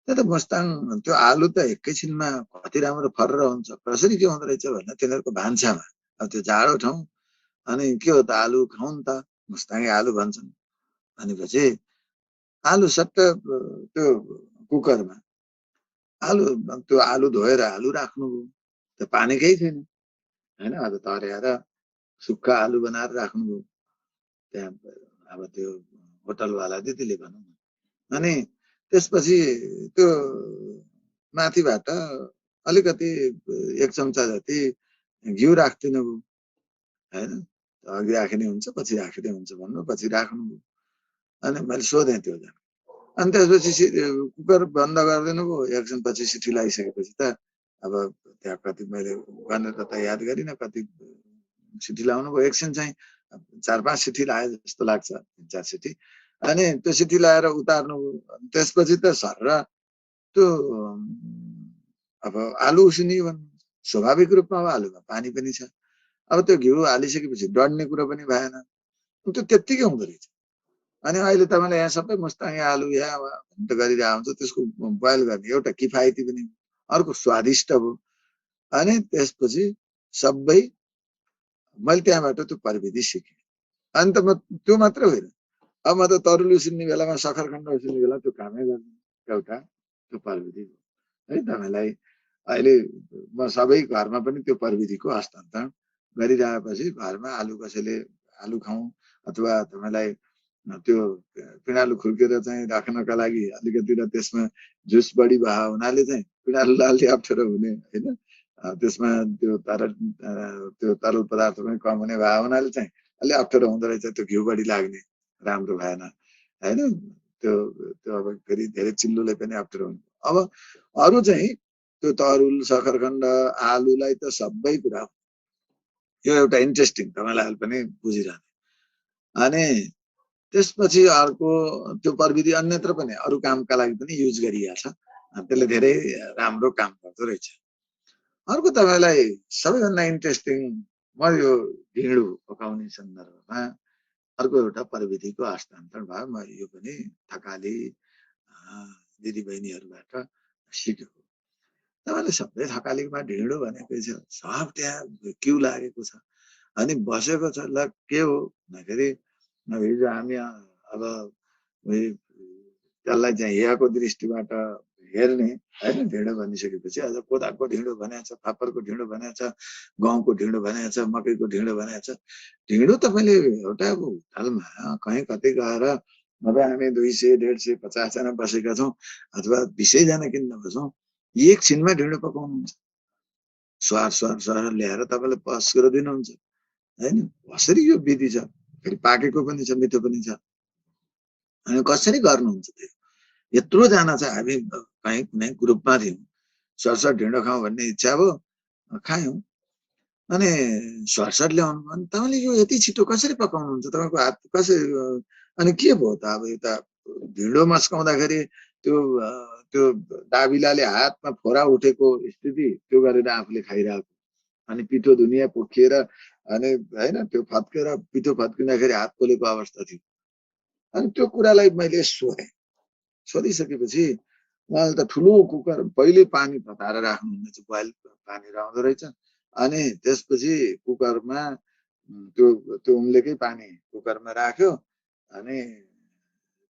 त्यो मुस्ताङ त्यो आलु त एकैछिनमा कति राम्रो फरेर हुन्छ। कसरी के हुँदो रहेछ भने तिनीहरूको भान्सामा, अब त्यो जाडो ठाउँ अनि के हो त आलु खाउँ नि त, मुस्ताङे आलु भन्छन्। भनेपछि आलु सट्ट त्यो कुकरमा त्यो आलु धोएर आलु राख्नुभयो, त्यो पानी केही थिएन होइन। अब तरेर सुक्खा आलु बनाएर राख्नुभयो त्यहाँ। अब त्यो होटलवाला दिदीले भनौँ न, अनि त्यसपछि त्यो माथिबाट अलिकति 1 चम्चा जति घिउ राखिदिनु भयो होइन। अघि राखिने हुन्छ पछि राखिने हुन्छ भन्नु, पछि राख्नुभयो। अनि मैले सोधेँ त्यो जना, अनि त्यसपछि कुकर बन्द गरिदिनु भयो। 1 क्षणपछि सिटी लगाइसकेपछि त अब त्यहाँ कति मैले भनेर त याद गरिनँ कति सिटी लाउनु भयो। 1 क्षण चाहिँ 4-5 सिटी लाग्यो जस्तो लाग्छ, 3-4 सिटी। अनि त्यो सिटी लगाएर उतार्नु भयो। त्यसपछि त सर त्यो अब आलु उसिनियो भन्नु, स्वाभाविक रूपमा अब आलुमा पानी पनि छ। अब त्यो घिउ हालिसकेपछि डढ्ने कुरो पनि भएन, त्यो त्यत्तिकै हुँदो रहेछ। अनि अहिले तपाईँले यहाँ सबै मुस्ताङे आलु यहाँ गरिरहेको हुन्छ, त्यसको बोइल गर्ने एउटा किफायती पनि, अर्को स्वादिष्ट भयो। अनि त्यसपछि सबै मैले त्यहाँबाट त्यो प्रविधि सिकेँ। अनि त म त्यो मात्र होइन, अब म त तरुल उसिन्ने बेलामा सखरखण्ड उसिन्ने बेला त्यो कामै गर्नु एउटा त्यो प्रविधि हो है। तपाईँलाई अहिले म सबै घरमा पनि त्यो प्रविधिको हस्तान्तरण गरिरहेपछि घरमा आलु कसैले आलु खाउँ अथवा तपाईँलाई त्यो पिँडालु खुर्केर चाहिँ राख्नका लागि अलिकति र त्यसमा जुस बढी भए हुनाले चाहिँ पिँडालु लाल्ने अप्ठ्यारो हुने होइन। त्यसमा त्यो तरल पदार्थ पनि कम हुने भए हुनाले चाहिँ अलि अप्ठ्यारो हुँदो रहेछ, त्यो घिउ बढी लाग्ने राम्रो भएन होइन। त्यो अब फेरि धेरै चिल्लोले पनि अप्ठ्यारो हुने। अब अरू चाहिँ त्यो तरुल सखरखण्ड आलुलाई त सबै कुरा यो एउटा इन्ट्रेस्टिङ तपाईँलाई पनि बुझिरहने। अनि त्यसपछि अर्को त्यो प्रविधि अन्यत्र पनि अरू कामका लागि पनि युज गरिएको छ, त्यसले धेरै राम्रो काम गर्दो रहेछ। अर्को तपाईँलाई सबैभन्दा इन्ट्रेस्टिङ म यो ढिँडो पकाउने सन्दर्भमा अर्को एउटा प्रविधिको हस्तान्तरण भयो। म यो पनि थकाली दिदीबहिनीहरूबाट सिकेको। तपाईँले सबै थकालीमा ढिँडो भनेकै छ, सब त्यहाँ क्यु लागेको छ अनि बसेको छ। ल के हो भन्दाखेरि हिजो हामी अब त्यसलाई चाहिँ हेयाको दृष्टिबाट हेर्ने होइन। ढिँडो भनिसकेपछि अझ कोदाको ढिँडो भनेको छ, फापरको ढिँडो भनेको छ, गहुँको ढिँडो भनेको छ, मकैको ढिँडो भनेको छ। ढिँडो तपाईँले एउटा होटलमा कहीँ कतै गएर अब हामी 200-150 जना बसेका छौँ अथवा 20 जना किन्न बसौँ, एकछिनमा ढिँडो पकाउनुहुन्छ। स्वार स्वार स्वार ल्याएर तपाईँले पस्केर दिनुहुन्छ होइन। कसरी यो विधि छ, फेरि पाकेको पनि छ मिठो पनि छ, अनि कसरी गर्नुहुन्छ त्यो यत्रो जना चाहिँ हामी कहीँ कुनै ग्रुपमा थियौँ, सरसर ढिँडो खाउँ भन्ने इच्छा भयो, खायौँ। अनि सरसर ल्याउनु भयो। तपाईँले यो यति छिटो कसरी पकाउनुहुन्छ, तपाईँको हात कसरी? अनि के भयो त अब यता ढिँडो मस्काउँदाखेरि त्यो त्यो दाबिलाले हातमा फोरा उठेको स्थिति, त्यो गरेर आफूले खाइरहेको, अनि पिठो दुनियाँ पोखिएर अनि होइन त्यो फत्केर पिठो फत्किँदाखेरि हात पोलेको अवस्था थियो। अनि त्यो कुरालाई मैले सोधेँ। सोधिसकेपछि उहाँले त ठुलो कुकर पहिले पानी तताएर राख्नुहुनेछ, बोइल पानी रहँदो रहेछ। अनि त्यसपछि कुकरमा त्यो त्यो उम्लेकै पानी कुकरमा राख्यो। अनि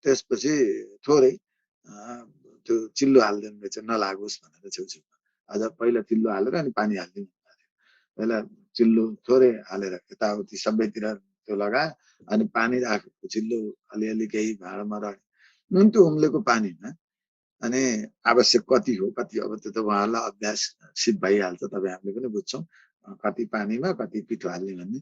त्यसपछि थोरै त्यो चिल्लो हालिदिनु रहेछ नलागोस् भनेर छेउछेउमा। अझ पहिला चिल्लो हालेर अनि पानी हालिदिनु भएको थियो। पहिला चिल्लो थोरै हालेर यताउति सबैतिर त्यो लगायो, अनि पानी राखेको चिल्लो अलिअलि केही भाँडामा राख्यो। नुन त्यो उम्लेको पानीमा अनि आवश्यक कति हो कति, अब त्यो त उहाँहरूलाई अभ्यास सिप भइहाल्छ, तपाईँ हामीले पनि बुझ्छौँ कति पानीमा कति पिठो हाल्ने भन्ने।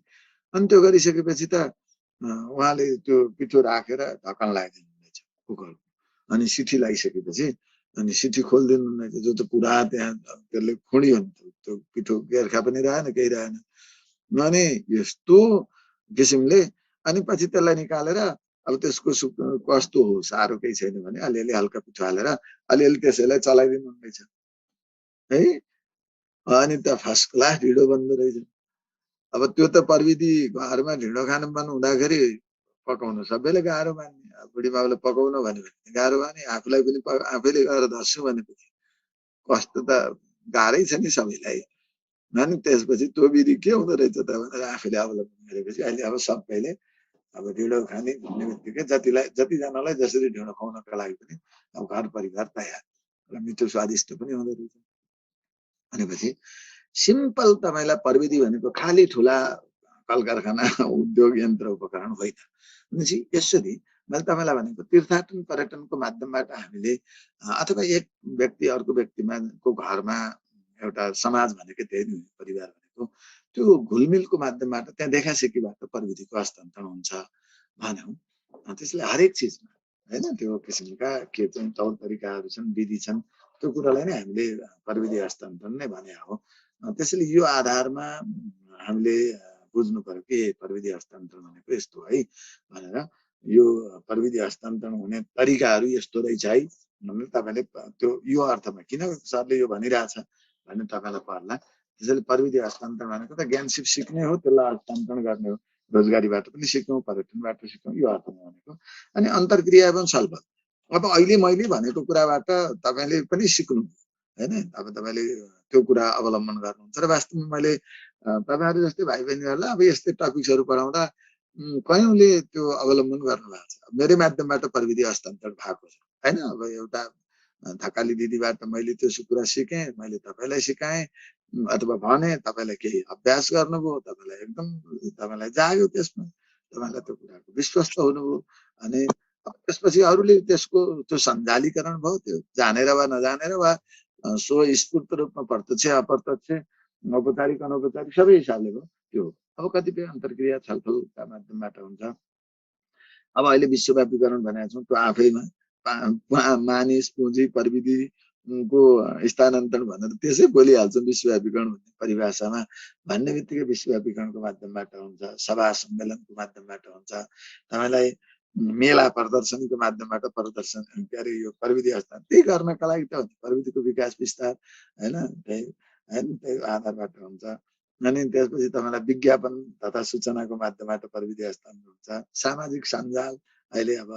अनि त्यो गरिसकेपछि त उहाँले त्यो पिठो राखेर ढक्कन लगाइदिनु हुनेछ कुकरको। अनि सिटी लगाइसकेपछि अनि सिटी खोलिदिनु हुनेछ, जो त पुरा त्यहाँ त्यसले खुँडियो नि, त्यो पिठो गेर्खा पनि रहेन केही रहेन। अनि यस्तो किसिमले अनि पछि त्यसलाई निकालेर अब त्यसको कस्तो हो, साह्रो केही छैन भने अलिअलि हल्का पिठो हालेर अलिअलि त्यसैलाई चलाइदिनु हुनेछ है। अनि त फर्स्ट क्लास ढिँडो बन्दो रहेछ। अब त्यो त प्रविधि घरमा ढिँडो खानु मन हुँदाखेरि पकाउनु सबैले गाह्रो मान्ने, बुढी बाबुले पकाउनु भन्यो भने गाह्रो माने, आफूलाई पनि आफैले गएर धस्छु भनेपछि कस्तो त गाह्रै छ नि सबैलाई। अनि त्यसपछि त्यो विधि के हुँदो रहेछ त भनेर आफूले अवलम्बन गरेपछि अहिले अब सबैले अब ढिँडो खाने भन्ने बित्तिकै जतिजनालाई जसरी ढिँडो खुवाउनका लागि पनि अब घर परिवार तयार र मिठो स्वादिष्ट पनि हुँदो रहेछ। भनेपछि सिम्पल तपाईँलाई प्रविधि भनेको खालि ठुला कल कारखाना उद्योग यन्त्र उपकरण होइन। भनेपछि यसरी मैले तपाईँलाई भनेको तीर्थाटन पर्यटनको माध्यमबाट हामीले अथवा एक व्यक्ति अर्को व्यक्तिमा को घरमा एउटा समाज भनेको त्यही नै हो, परिवार भनेको त्यो घुलमिलको माध्यमबाट त्यहाँ देखासेखीबाट प्रविधिको हस्तान्तरण हुन्छ भन्यौँ। त्यसले हरेक चिजमा होइन त्यो किसिमका के चाहिँ तौर तरिकाहरू छन्, विधि छन्, त्यो कुरालाई नै हामीले प्रविधि हस्तान्तरण नै भने हो। त्यसैले यो आधारमा हामीले बुझ्नु पर्यो कि प्रविधि हस्तान्तरण भनेको यस्तो है भनेर, यो प्रविधि हस्तान्तरण हुने तरिकाहरू यस्तो रहेछ है भनेर तपाईँले त्यो यो अर्थमा किन सरले यो भनिरहेछ भन्ने तपाईँलाई पर्ला। त्यसैले प्रविधि हस्तान्तरण भनेको त ज्ञान सिप सिक्ने हो, त्यसलाई हस्तान्तरण गर्ने हो। रोजगारीबाट पनि सिक्यौँ, पर्यटनबाट सिक्यौँ, यो अर्थमा भनेको। अनि अन्तर्क्रिया एवं छलफल, अब अहिले मैले भनेको कुराबाट तपाईँले पनि सिक्नु होइन, अब तपाईँले त्यो कुरा अवलम्बन गर्नुहुन्छ र वास्तवमा मैले तपाईँहरू जस्तै भाइ बहिनीहरूलाई अब यस्तै टपिक्सहरू पढाउँदा कयौँले त्यो अवलम्बन गर्नु भएको छ। मेरै माध्यमबाट प्रविधि हस्तान्तरण भएको छ होइन। अब एउटा थकाली दिदीबाट मैले त्यो कुरा सिकेँ, मैले तपाईँलाई सिकाएँ अथवा भने, तपाईँलाई केही अभ्यास गर्नुभयो, तपाईँलाई एकदम तपाईँलाई जाग्यो, त्यसमा तपाईँलाई त्यो कुराको विश्वस्त हुनुभयो। अनि त्यसपछि अरूले त्यसको त्यो सञ्जालीकरण भयो, त्यो जानेर वा नजानेर वा स्वस्फूर्त रूपमा प्रत्यक्ष अप्रत्यक्ष औपचारिक अनौपचारिक सबै हिसाबले भयो त्यो। अब कतिपय अन्तर्क्रिया छलफलका माध्यमबाट हुन्छ। अब अहिले विश्वव्यापीकरण भनेको छौँ, त्यो आफैमा मानिस पुँजी प्रविधिको स्थानान्तरण भनेर त्यसै बोलिहाल्छौँ विश्वव्यापीकरण भन्ने परिभाषामा। भन्ने बित्तिकै विश्वव्यापीकरणको माध्यमबाट हुन्छ, सभा सम्मेलनको माध्यमबाट हुन्छ, तपाईँलाई मेला प्रदर्शनीको माध्यमबाट प्रदर्शन के अरे यो प्रविधि हस्तान्तरण त्यही गर्नका लागि त प्रविधिको विकास विस्तार होइन, त्यही आधारबाट हुन्छ। अनि त्यसपछि तपाईँलाई विज्ञापन तथा सूचनाको माध्यमबाट प्रविधि हस्तान्तरण हुन्छ। सामाजिक सञ्जाल अहिले अब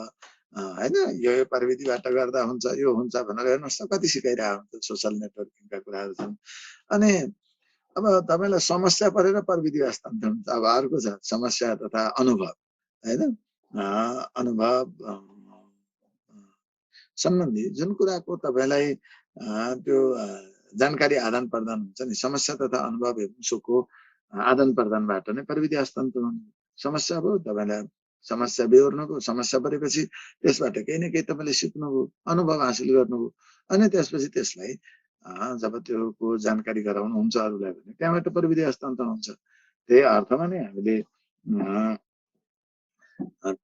होइन यो प्रविधिबाट गर्दा हुन्छ, यो हुन्छ भनेर हेर्नुहोस् न कति सिकाइरहेको हुन्छ, सोसल नेटवर्किङका कुराहरू छन्। अनि अब तपाईँलाई समस्या परेर प्रविधि हस्तान्तरण हुन्छ। अब अर्को छ समस्या तथा अनुभव होइन, अनुभव सम्बन्धी जुन कुराको तपाईँलाई त्यो जानकारी आदान प्रदान हुन्छ नि, समस्या तथा अनुभव एवं सुखको आदान प्रदानबाट नै प्रविधि हस्तान्तरण। समस्या भयो, तपाईँलाई समस्या बेहोर्नुभयो, समस्या परेपछि त्यसबाट केही न केही तपाईँले सिक्नुभयो, अनुभव हासिल गर्नुभयो। अनि त्यसपछि त्यसलाई जब त्योको जानकारी गराउनुहुन्छ अरूलाई भने त्यहाँबाट प्रविधि हस्तान्तरण हुन्छ। त्यही अर्थमा नै हामीले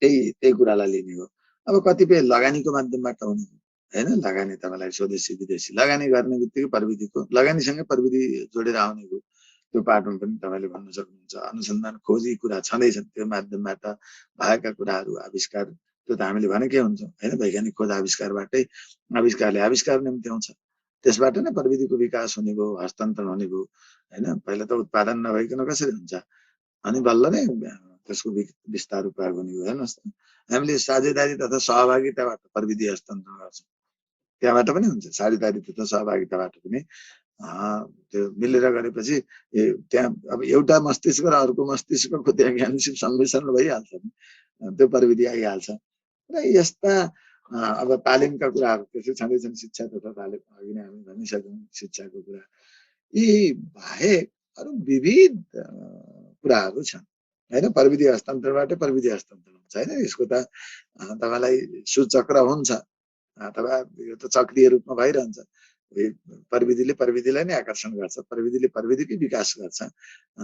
त्यही कुरालाई लिने हो। अब कतिपय लगानीको माध्यमबाट हुने हैन। लगानी तपाईलाई स्वदेशी विदेशी लगानी गर्ने बित्तिकै प्रविधिको लगानीसँगै प्रविधि जोडेर आउने हो। त्यो पाटोमा पनि तपाईले भन्न सक्नुहुन्छ। अनुसन्धान खोजी कुरा छँदैछन्, त्यो माध्यमबाट भएका कुराहरू आविष्कार, त्यो त हामीले भनेकै हुन्छौँ हैन। वैज्ञानिक खोज आविष्कारबाटै आविष्कारले आविष्कार निम्त्याउँछ, त्यसबाट नै प्रविधिको विकास हुने भयो, हस्तान्तरण हुने भयो हैन। पहिला त उत्पादन नभइकन कसरी हुन्छ, अनि बल्ल नै त्यसको विस्तार उपयोग हुने हो। हेर्नुहोस् त, हामीले साझेदारी तथा सहभागिताबाट प्रविधि हस्तान्तरण गर्छौँ, त्यहाँबाट पनि हुन्छ। साझेदारी तथा सहभागिताबाट पनि त्यो मिलेर गरेपछि त्यहाँ अब एउटा मस्तिष्क र अर्को मस्तिष्कको त्यहाँ ज्ञानसिप सम्मिश्रण भइहाल्छ नि, त्यो प्रविधि आइहाल्छ। र यस्ता अब तालिमका कुराहरू त्यसै छँदैछन्, शिक्षा तथा तालिम, अघि नै हामी भनिसक्यौँ शिक्षाको कुरा। यी बाहेक अरू विविध कुराहरू छन् हैन। प्रविधि हस्तान्तरणबाटै प्रविधि हस्तान्तरण हुन्छ हैन। यसको त तपाईँलाई सुचक्र हुन्छ अथवा यो त चक्रीय रूपमा भइरहन्छ। प्रविधिले प्रविधिलाई नै आकर्षण गर्छ, प्रविधिले प्रविधिकै विकास गर्छ।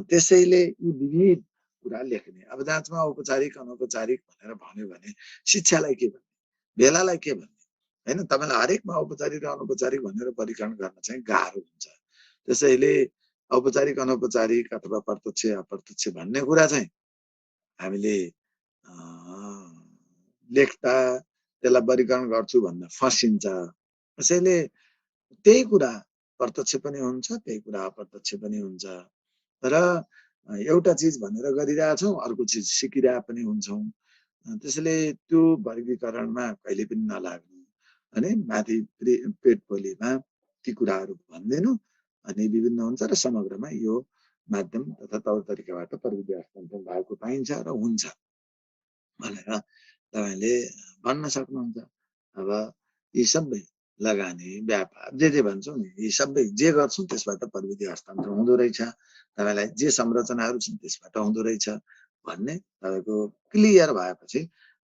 त्यसैले यी विविध कुरा लेख्ने। अब जाँचमा औपचारिक अनौपचारिक भनेर भन्यो भने शिक्षालाई के भन्ने, बेलालाई के भन्ने हैन। तपाईँलाई हरेकमा औपचारिक र अनौपचारिक भनेर वर्गीकरण गर्न चाहिँ गाह्रो हुन्छ। त्यसैले औपचारिक अनौपचारिक अथवा प्रत्यक्ष अप्रत्यक्ष भन्ने कुरा चाहिँ हामीले लेख्दा त्यसलाई वर्गीकरण गर्छु भन्न फसिन्छ। त्यसैले त्यही कुरा प्रत्यक्ष पनि हुन्छ, त्यही कुरा अप्रत्यक्ष पनि हुन्छ। र एउटा चिज भनेर गरिरहेछौँ, अर्को चिज सिकिरहेको पनि हुन्छौँ। त्यसैले त्यो वर्गीकरणमा कहिले पनि नलाग्नु अनि माथि पेट पोलीमा ती कुराहरू भनिदिनु, अनि विभिन्न हुन्छ र समग्रमा यो माध्यम तथा तौर तरिकाबाट प्रविधि हस्तान्तरण भएको पाइन्छ र हुन्छ भनेर तपाईँले भन्न सक्नुहुन्छ। अब यी सबै लगानी, व्यापार, जे भन्छौँ नि, यी सबै जे गर्छौँ त्यसबाट प्रविधि हस्तान्तरण हुँदो रहेछ, तपाईँलाई जे संरचनाहरू छन् त्यसबाट हुँदो रहेछ भन्ने तपाईँको क्लियर भएपछि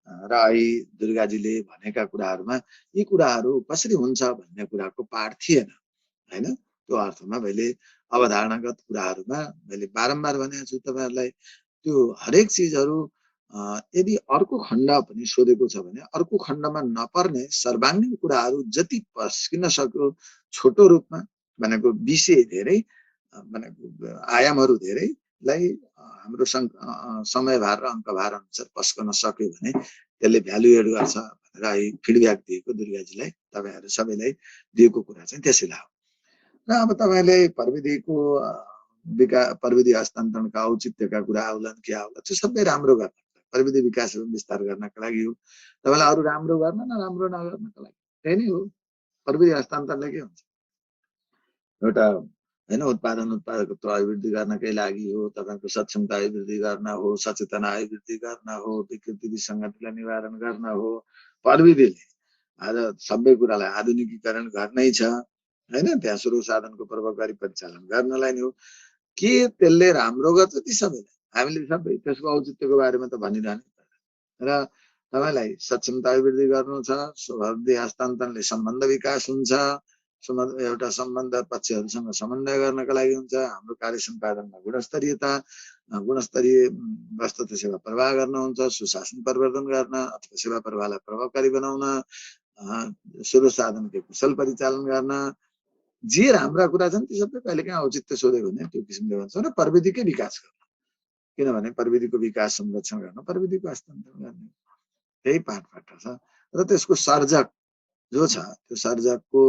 र अहिले दुर्गाजीले भनेका कुराहरूमा यी कुराहरू कसरी हुन्छ भन्ने कुराको पाठ थिएन हैन। त्यो अर्थमा मैले अवधारणागत कुराहरूमा मैले बारम्बार भनेको छु तपाईँहरूलाई, त्यो हरेक चिजहरू यदि अर्को खण्ड पनि सोधेको छ भने अर्को खण्डमा नपर्ने सर्वाङ्गीण कुराहरू जति पस्किन सक्यो छोटो रूपमा भनेको विषय धेरै भनेको आयामहरू धेरैलाई हाम्रो समयभार र अङ्कभार अनुसार पस्कन सक्यो भने त्यसले भ्यालु एड गर्छ भनेर फिडब्याक दिएको दुर्गाजीलाई तपाईँहरू सबैलाई दिएको कुरा चाहिँ त्यसैलाई हो। र अब तपाईँले प्रविधिको प्रविधि हस्तान्तरणका औचित्यका कुरा आउला के आउला त्यो सबै राम्रो गर्न, प्रविधि विकास एवं विस्तार गर्नका लागि हो। तपाईँलाई अरू राम्रो गर्न न राम्रो नगर्नका लागि त्यही नै हो। प्रविधि हस्तान्तरणले के हुन्छ, एउटा हैन उत्पादन उत्पादकत्व अभिवृद्धि गर्नकै लागि हो, तपाईँको सक्षमता अभिवृद्धि गर्न हो, सचेतना अभिवृद्धि गर्न हो, विकृति विसङ्गतिलाई निवारण गर्न हो। प्रविधिले आज सबै कुरालाई आधुनिकीकरण गर्नै छ हैन। त्यहाँ स्रोत साधनको प्रभावकारी परिचालन गर्नलाई नै हो। के त्यसले राम्रो गर्छ ती सबैलाई, हामीले सबै त्यसको औचित्यको बारेमा त भनिरहनु र तपाईँलाई सक्षमता अभिवृद्धि गर्नु छ, प्रविधि हस्तान्तरणले सम्बन्ध विकास हुन्छ, एउटा सम्बन्ध पक्षहरूसँग समन्वय गर्नका लागि हुन्छ। हाम्रो कार्य सम्पादनमा गुणस्तरीयता, गुणस्तरीय वस्तु सेवा प्रवाह गर्न हुन्छ, सुशासन प्रवर्धन गर्न अथवा सेवा प्रवाहलाई प्रभावकारी बनाउन, स्रोत साधनको कुशल परिचालन गर्न, जे राम्रा कुरा छन् ती सबै कहिलेकाहीँ औचित्य सोधेको हुँदैन त्यो किसिमले भन्छौँ। र प्रविधिकै विकास गर्न, किनभने प्रविधिको विकास संरक्षण गर्न प्रविधिको हस्तान्तरण गर्ने त्यही पाठबाट छ। र त्यसको सर्जक जो छ त्यो सर्जकको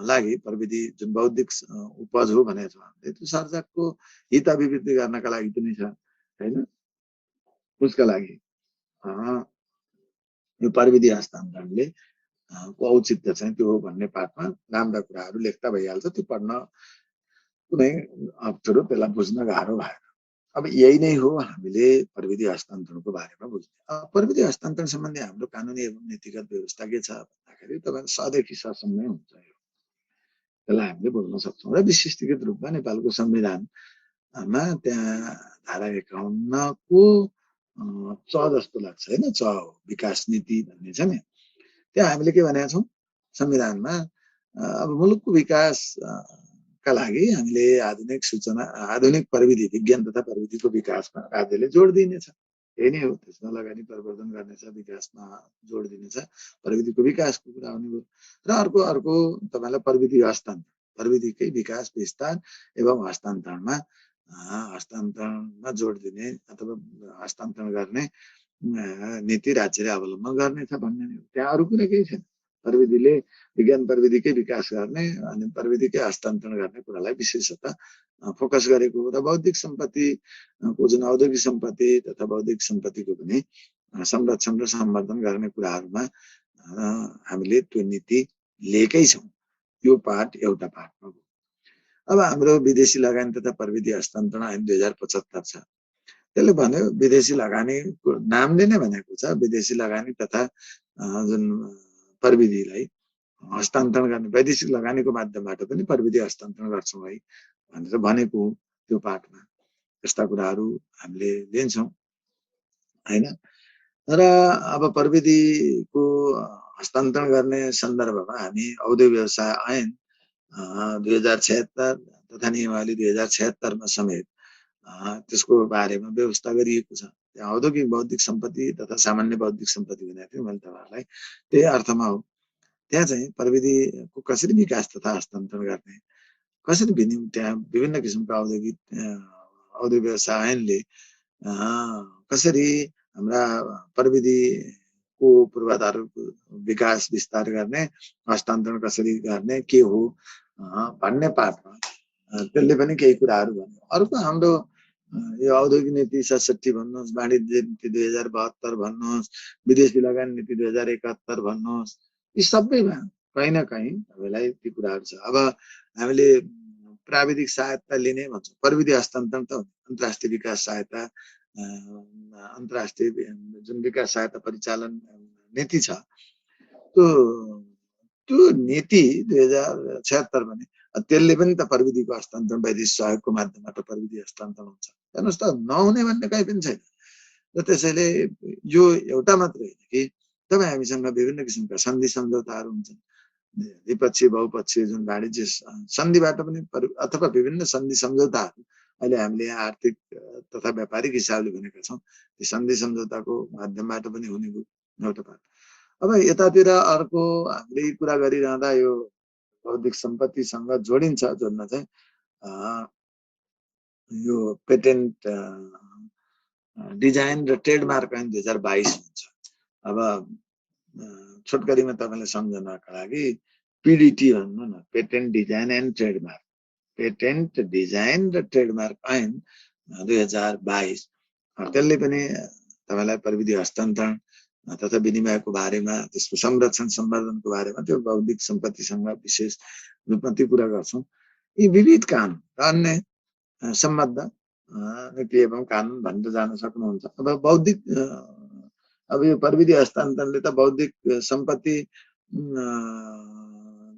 लागि प्रविधि जुन बौद्धिक उपज हो भनेको छ हामीले, त्यो सर्जकको हित अभिवृद्धि गर्नका लागि पनि छ हैन। उसका लागि यो प्रविधि हस्तान्तरणले को औचित्य चाहिँ त्यो हो भन्ने पाठमा राम्रा कुराहरू लेख्दा भइहाल्छ। त्यो पढ्न कुनै अप्ठ्यारो, त्यसलाई बुझ्न गाह्रो भएन। अब यही नै हो हामीले प्रविधि हस्तान्तरणको बारेमा बुझ्ने। प्रविधि हस्तान्तरण सम्बन्धी हाम्रो कानुनी एवं नीतिगत व्यवस्था के छ भन्दाखेरि तपाईँ सदेखि ससम्मै हुन्छ, त्यसलाई हामीले बोल्न सक्छौँ। र विशिष्टीकृत रूपमा नेपालको संविधानमा त्यहाँ धारा 51 को च जस्तो लाग्छ हैन, च हो विकास नीति भन्ने छ नि, त्यहाँ हामीले के भनेका छौँ संविधानमा, अब मुलुकको विकास का लागि हामीले आधुनिक सूचना, आधुनिक प्रविधि, विज्ञान तथा प्रविधिको विकासमा राज्यले जोड दिनेछ यही नै हो। त्यसमा लगानी परिवर्तन गर्नेछ, विकासमा जोड दिनेछ, प्रविधिको विकासको कुरा आउने भयो। र अर्को तपाईलाई प्रविधि हस्तान्तरण, प्रविधिकै विकास, विस्तार एवं हस्तान्तरणमा जोड दिने अथवा हस्तान्तरण गर्ने नीति राज्यले अवलम्बन गर्नेछ भन्ने नै हो। त्यहाँ अरू कुरा केही छैन। प्रविधिले विज्ञान प्रविधिकै विकास गर्ने अनि प्रविधिकै हस्तान्तरण गर्ने कुरालाई विशेषतः फोकस गरेको र बौद्धिक सम्पत्तिको जुन औद्योगिक सम्पत्ति तथा बौद्धिक सम्पत्तिको पनि संरक्षण र सम्वर्धन गर्ने कुराहरूमा हामीले त्यो नीति लिएकै छौँ। यो पाठ एउटा पाठमा हो। अब हाम्रो विदेशी लगानी तथा प्रविधि हस्तान्तरण ऐन 2075 छ। त्यसले भन्यो विदेशी लगानीको नामले नै भनेको छ विदेशी लगानी तथा जुन प्रविधिलाई हस्तान्तरण गर्ने, वैदेशिक लगानीको माध्यमबाट पनि प्रविधि हस्तान्तरण गर्छौँ है भनेर भनेको त्यो पाठमा। यस्ता कुराहरू हामीले लिन्छौँ हैन। र अब प्रविधिको हस्तान्तरण गर्ने सन्दर्भमा हामी औद्योगिक व्यवसाय ऐन 2076 तथा नियमावली 2076 मा समेत त्यसको बारेमा व्यवस्था गरिएको छ। त्यहाँ औद्योगिक बौद्धिक सम्पत्ति तथा सामान्य बौद्धिक सम्पत्ति भनेको थियो मैले तपाईँहरूलाई, त्यही अर्थमा हो। त्यहाँ चाहिँ प्रविधिको कसरी विकास तथा हस्तान्तरण गर्ने, कसरी त्यहाँ विभिन्न किसिमका औद्योगिक व्यवसाय ऐनले कसरी हाम्रा प्रविधिको पूर्वाधारको विकास विस्तार गर्ने, हस्तान्तरण कसरी गर्ने, के हो भन्ने पाठमा त्यसले पनि केही कुराहरू भन्यो। अर्को हाम्रो यो औद्योगिक नीति 67 भन्नुहोस्, वाणिज्य नीति 2072 भन्नुहोस्, विदेशी लगानी नीति 2071 भन्नुहोस्, यी सबैमा कहीँ न कहीँ हामीलाई ती कुराहरू छ। अब हामीले प्राविधिक सहायता लिने भन्छौँ, प्रविधि हस्तान्तरण त अन्तर्राष्ट्रिय विकास सहायता, अन्तर्राष्ट्रिय जुन विकास सहायता परिचालन नीति छ त्यो नीति 2076 भने त्यसले पनि त प्रविधिको हस्तान्तरण वैदेशिक सहयोगको माध्यमबाट प्रविधि हस्तान्तरण हुन्छ। हेर्नुहोस् त, नहुने भन्ने कहीँ पनि छैन। र त्यसैले यो एउटा मात्र होइन कि तपाईँ हामीसँग विभिन्न किसिमका सन्धि सम्झौताहरू हुन्छन्, द्विपक्षीय बहुपक्षीय जुन वाणिज्य सन्धिबाट पनि अथवा विभिन्न सन्धि सम्झौताहरू अहिले हामीले यहाँ आर्थिक तथा व्यापारिक हिसाबले भनेका छौँ, ती सन्धि सम्झौताको माध्यमबाट पनि हुने एउटा पाठ। अब यतातिर अर्को हामीले कुरा गरिरहँदा यो बौद्धिक सम्पत्तिसँग जोड्न चाहिँ यो पेटेन्ट डिजाइन र ट्रेडमार्क ऐन 2022 हुन्छ। अब छोटकरीमा तपाईँलाई सम्झनाका लागि पीडीटी भन्नु न, patent design and trademark, patent design र ट्रेडमार्क ऐन 2022 त्यसले पनि तपाईँलाई प्रविधि हस्तान्तरण तथा विनिमयको बारेमा, त्यसको संरक्षण सम्वर्धनको बारेमा, त्यो बौद्धिक सम्पत्तिसँग विशेष रूपमा त्यो कुरा गर्छौँ। यी विविध कानुन र अन्य सम्बद्ध नीति एवं कानुन भनेर जान सक्नुहुन्छ। अब बौद्धिक अब यो प्रविधि हस्तान्तरणले त बौद्धिक सम्पत्ति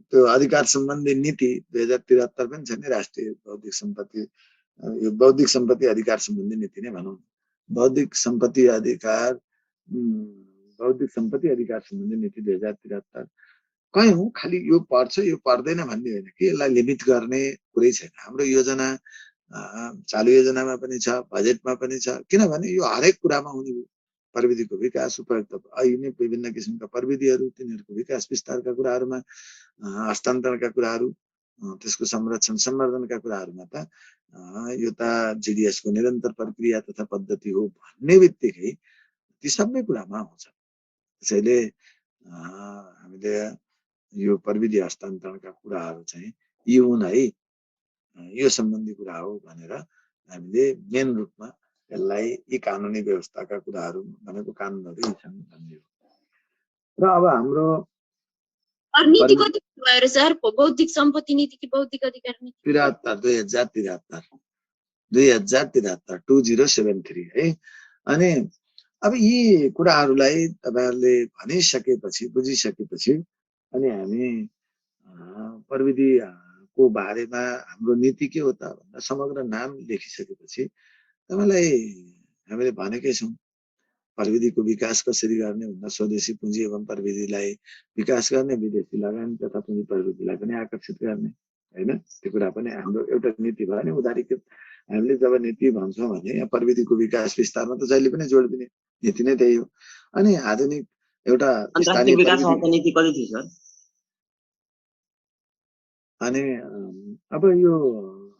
त्यो अधिकार सम्बन्धी नीति 2073 पनि छ नि, राष्ट्रिय बौद्धिक सम्पत्ति, यो बौद्धिक सम्पत्ति अधिकार सम्बन्धी नीति नै भनौँ। बौद्धिक सम्पत्ति अधिकार सम्बन्धी नीति 2073 कहीँ हो, खालि यो पर्छ यो पर्दैन भन्ने होइन कि यसलाई लिमिट गर्ने कुरै छैन। हाम्रो योजना चालु योजनामा पनि छ, बजेटमा पनि छ, किनभने यो हरेक कुरामा हुने प्रविधिको विकास, उपयुक्त अहिले विभिन्न किसिमका प्रविधिहरू, तिनीहरूको विकास विस्तारका कुराहरूमा, हस्तान्तरणका कुराहरू, त्यसको संरक्षण सम्वर्धनका कुराहरूमा त यो त जीडीएसको निरन्तर प्रक्रिया तथा पद्धति हो भन्ने बित्तिकै ती सबै कुरामा आउँछ। त्यसैले हामीले यो प्रविधि हस्तान्तरणका कुराहरू चाहिँ यी हुन् है, यो सम्बन्धी कुरा हो भनेर हामीले मेन रूपमा यसलाई यी कानुनी व्यवस्थाका कुराहरू भनेको कानुनहरू छन् भन्ने हो। र अब हाम्रो नीति कति भयो र सर, बौद्धिक सम्पत्ति नीति कि बौद्धिक अधिकार नीति? 2073 2073 है। अनि अब यी कुराहरूलाई तपाईहरुले भनिसकेपछि, बुझिसकेपछि अनि हामी प्रविधिको बारेमा हाम्रो नीति के हो त भनेर समग्र नाम लेखिसकेपछि तपाईलाई हामीले भनेकै छौं प्रविधिको विकास कसरी गर्ने भन्दा स्वदेशी पुँजी एवं प्रविधिलाई विकास गर्ने, विदेशी लगानी तथा पुँजी प्रविधिलाई पनि आकर्षित गर्ने हैन। त्यो कुरा पनि हाम्रो एउटा नीति भयो नि, उदारीकृत हामीले जब नीति भन्छौँ भने यहाँ प्रविधिको विकास विस्तारमा त जहिले पनि जोड दिने नीति नै त्यही हो। अनि आधुनिक एउटा स्थानीय विकासमा नीति कति थियो सर? अनि अब यो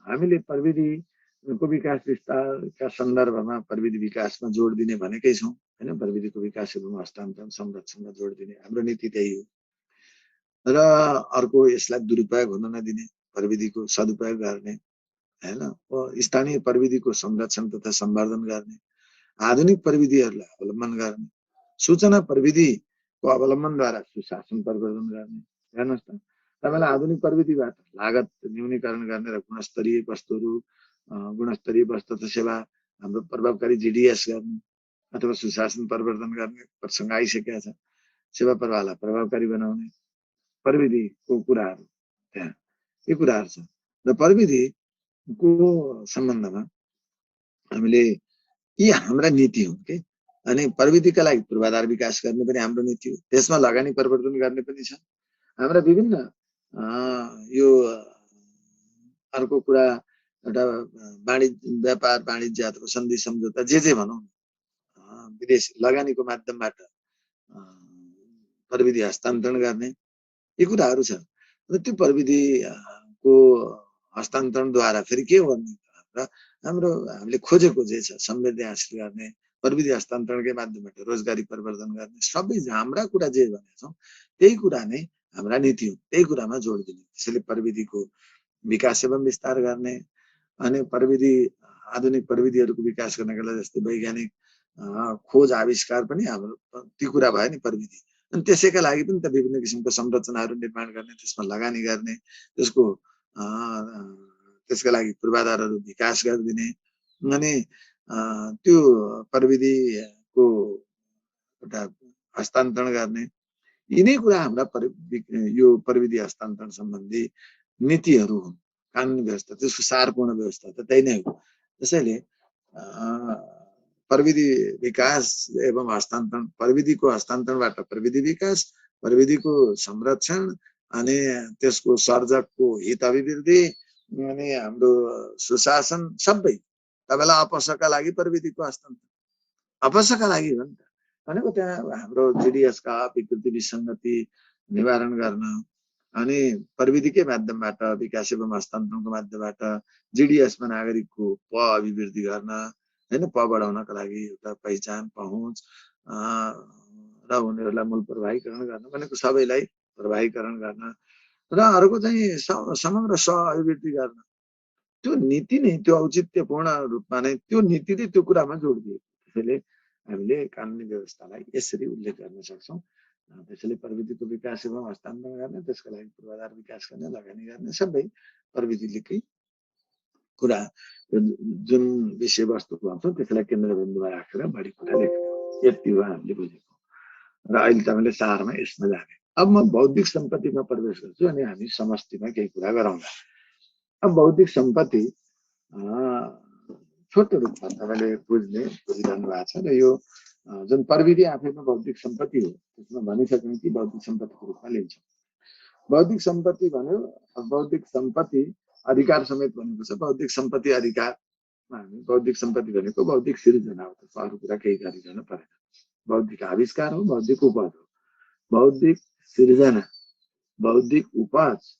हामीले प्रविधिको विकास विस्तारका सन्दर्भमा प्रविधि विकासमा जोड दिने भनेकै छौँ हैन। प्रविधिको विकास एवं हस्तान्तरण संरक्षणमा जोड दिने हाम्रो नीति त्यही हो। र अर्को यसलाई दुरुपयोग हुन नदिने, प्रविधिको सदुपयोग गर्ने हैन। स्थानीय प्रविधिको संरक्षण तथा सम्वर्धन गर्ने, आधुनिक प्रविधिहरूलाई अवलम्बन गर्ने, सूचना प्रविधिको अवलम्बनद्वारा सुशासन प्रवर्धन गर्ने। हेर्नुहोस् त, तपाईलाई आधुनिक प्रविधिबाट लागत न्यूनीकरण गर्ने र गुणस्तरीय वस्तु तथा सेवा हाम्रो प्रभावकारी जीडीएस गर्ने अथवा सुशासन प्रवर्धन गर्ने प्रसङ्ग आइसकेका छ। सेवा प्रवाहलाई प्रभावकारी बनाउने प्रविधिको कुराहरू त्यहाँ यी कुराहरू छ। र प्रविधिको सम्बन्धमा हामीले यी हाम्रा नीति हुन् के। अनि प्रविधिका लागि पूर्वाधार विकास गर्ने पनि हाम्रो नीति हो। त्यसमा लगानी प्रवर्धन गर्ने पनि छ। हाम्रा विभिन्न यो अर्को कुरा एउटा व्यापार वाणिज्य अथवा सन्धि सम्झौता जे भनौँ विदेश लगानीको माध्यमबाट प्रविधि हस्तान्तरण गर्ने यी कुराहरू छ। र त्यो प्रविधिको हस्तान्तरणद्वारा फेरि के हो भने हाम्रो हामीले खोजेको जे छ समृद्धि हासिल गर्ने, प्रविधि हस्तान्तरणकै माध्यमबाट रोजगारी प्रवर्धन गर्ने, सबै हाम्रा कुरा जे भनेका छौँ त्यही कुरा नै हाम्रा नीति हो। त्यही कुरामा जोड दिने। त्यसैले प्रविधिको विकास एवं विस्तार गर्ने अनि प्रविधि आधुनिक प्रविधिहरूको विकास गर्नका लागि जस्तै वैज्ञानिक खोज आविष्कार पनि हाम्रो ती कुरा भयो नि प्रविधि। अनि त्यसैका लागि पनि त विभिन्न किसिमको संरचनाहरू निर्माण गर्ने, त्यसमा लगानी गर्ने, त्यसका लागि पूर्वाधारहरू विकास गरिदिने अनि त्यो प्रविधिको एउटा हस्तान्तरण गर्ने यिनै कुरा हाम्रा यो प्रविधि हस्तान्तरण सम्बन्धी नीतिहरू हुन्। कानुनी व्यवस्था त्यसको सारपूर्ण व्यवस्था त त्यही नै हो। त्यसैले प्रविधि विकास एवं हस्तान्तरण, प्रविधिको हस्तान्तरणबाट प्रविधि विकास, प्रविधिको संरक्षण अनि त्यसको सर्जकको हित अभिवृद्धि अनि हाम्रो सुशासन सबै तपाईँलाई अपसका लागि प्रविधिको हस्तान्तरण अपसका लागि हो नि त। भनेको त्यहाँ हाम्रो जीडीएसका विकृति विसङ्गति निवारण गर्न अनि प्रविधिकै माध्यमबाट विकास एवं हस्तान्तरणको माध्यमबाट जीडीएसमा नागरिकको अभिवृद्धि गर्न हैन, बढाउनका लागि एउटा पहिचान पहुँच र उनीहरूलाई मूल प्रवाहीकरण गर्न भनेको सबैलाई प्रवाहीकरण गर्न र अर्को चाहिँ समग्र अभिवृद्धि गर्न। त्यो नीति नै त्यो औचित्यपूर्ण रूपमा नै त्यो नीतिले त्यो कुरामा जोड दिएको। त्यसैले हामीले कानुनी व्यवस्थालाई यसरी उल्लेख गर्न सक्छौँ। त्यसैले प्रविधिको विकास एवं हस्तान्तरण गर्ने, त्यसका लागि पूर्वाधार विकास गर्ने, लगानी गर्ने सबै प्रविधिकै कुरा जुन विषयवस्तु भन्छौँ त्यसलाई केन्द्रबिन्दुमा राखेर बढी कुरा लेख्ने हो। यति हो हामीले बुझेको। र अहिले तपाईँले सारमा यसमा जाने। अब म बौद्धिक सम्पत्तिमा प्रवेश गर्छु अनि हामी समष्टिमा केही कुरा गरौँला। अब बौद्धिक सम्पत्ति छोटो रूपमा तपाईँले बुझिरहनु भएको छ। र यो जुन प्रविधि आफैमा बौद्धिक सम्पत्ति हो त्यसमा भनिसक्यौँ कि बौद्धिक सम्पत्तिको रूपमा लिन्छौँ। बौद्धिक सम्पत्ति भन्यो, बौद्धिक सम्पत्ति अधिकार समेत भनेको छ। बौद्धिक सम्पत्ति अधिकारमा हामी बौद्धिक सम्पत्ति भनेको बौद्धिक सिर्जना हो। त्यसमा अरू कुरा केही गरिरहनु परेन। बौद्धिक आविष्कार हो, बौद्धिक उपज हो, बौद्धिक सिर्जना, बौद्धिक उपज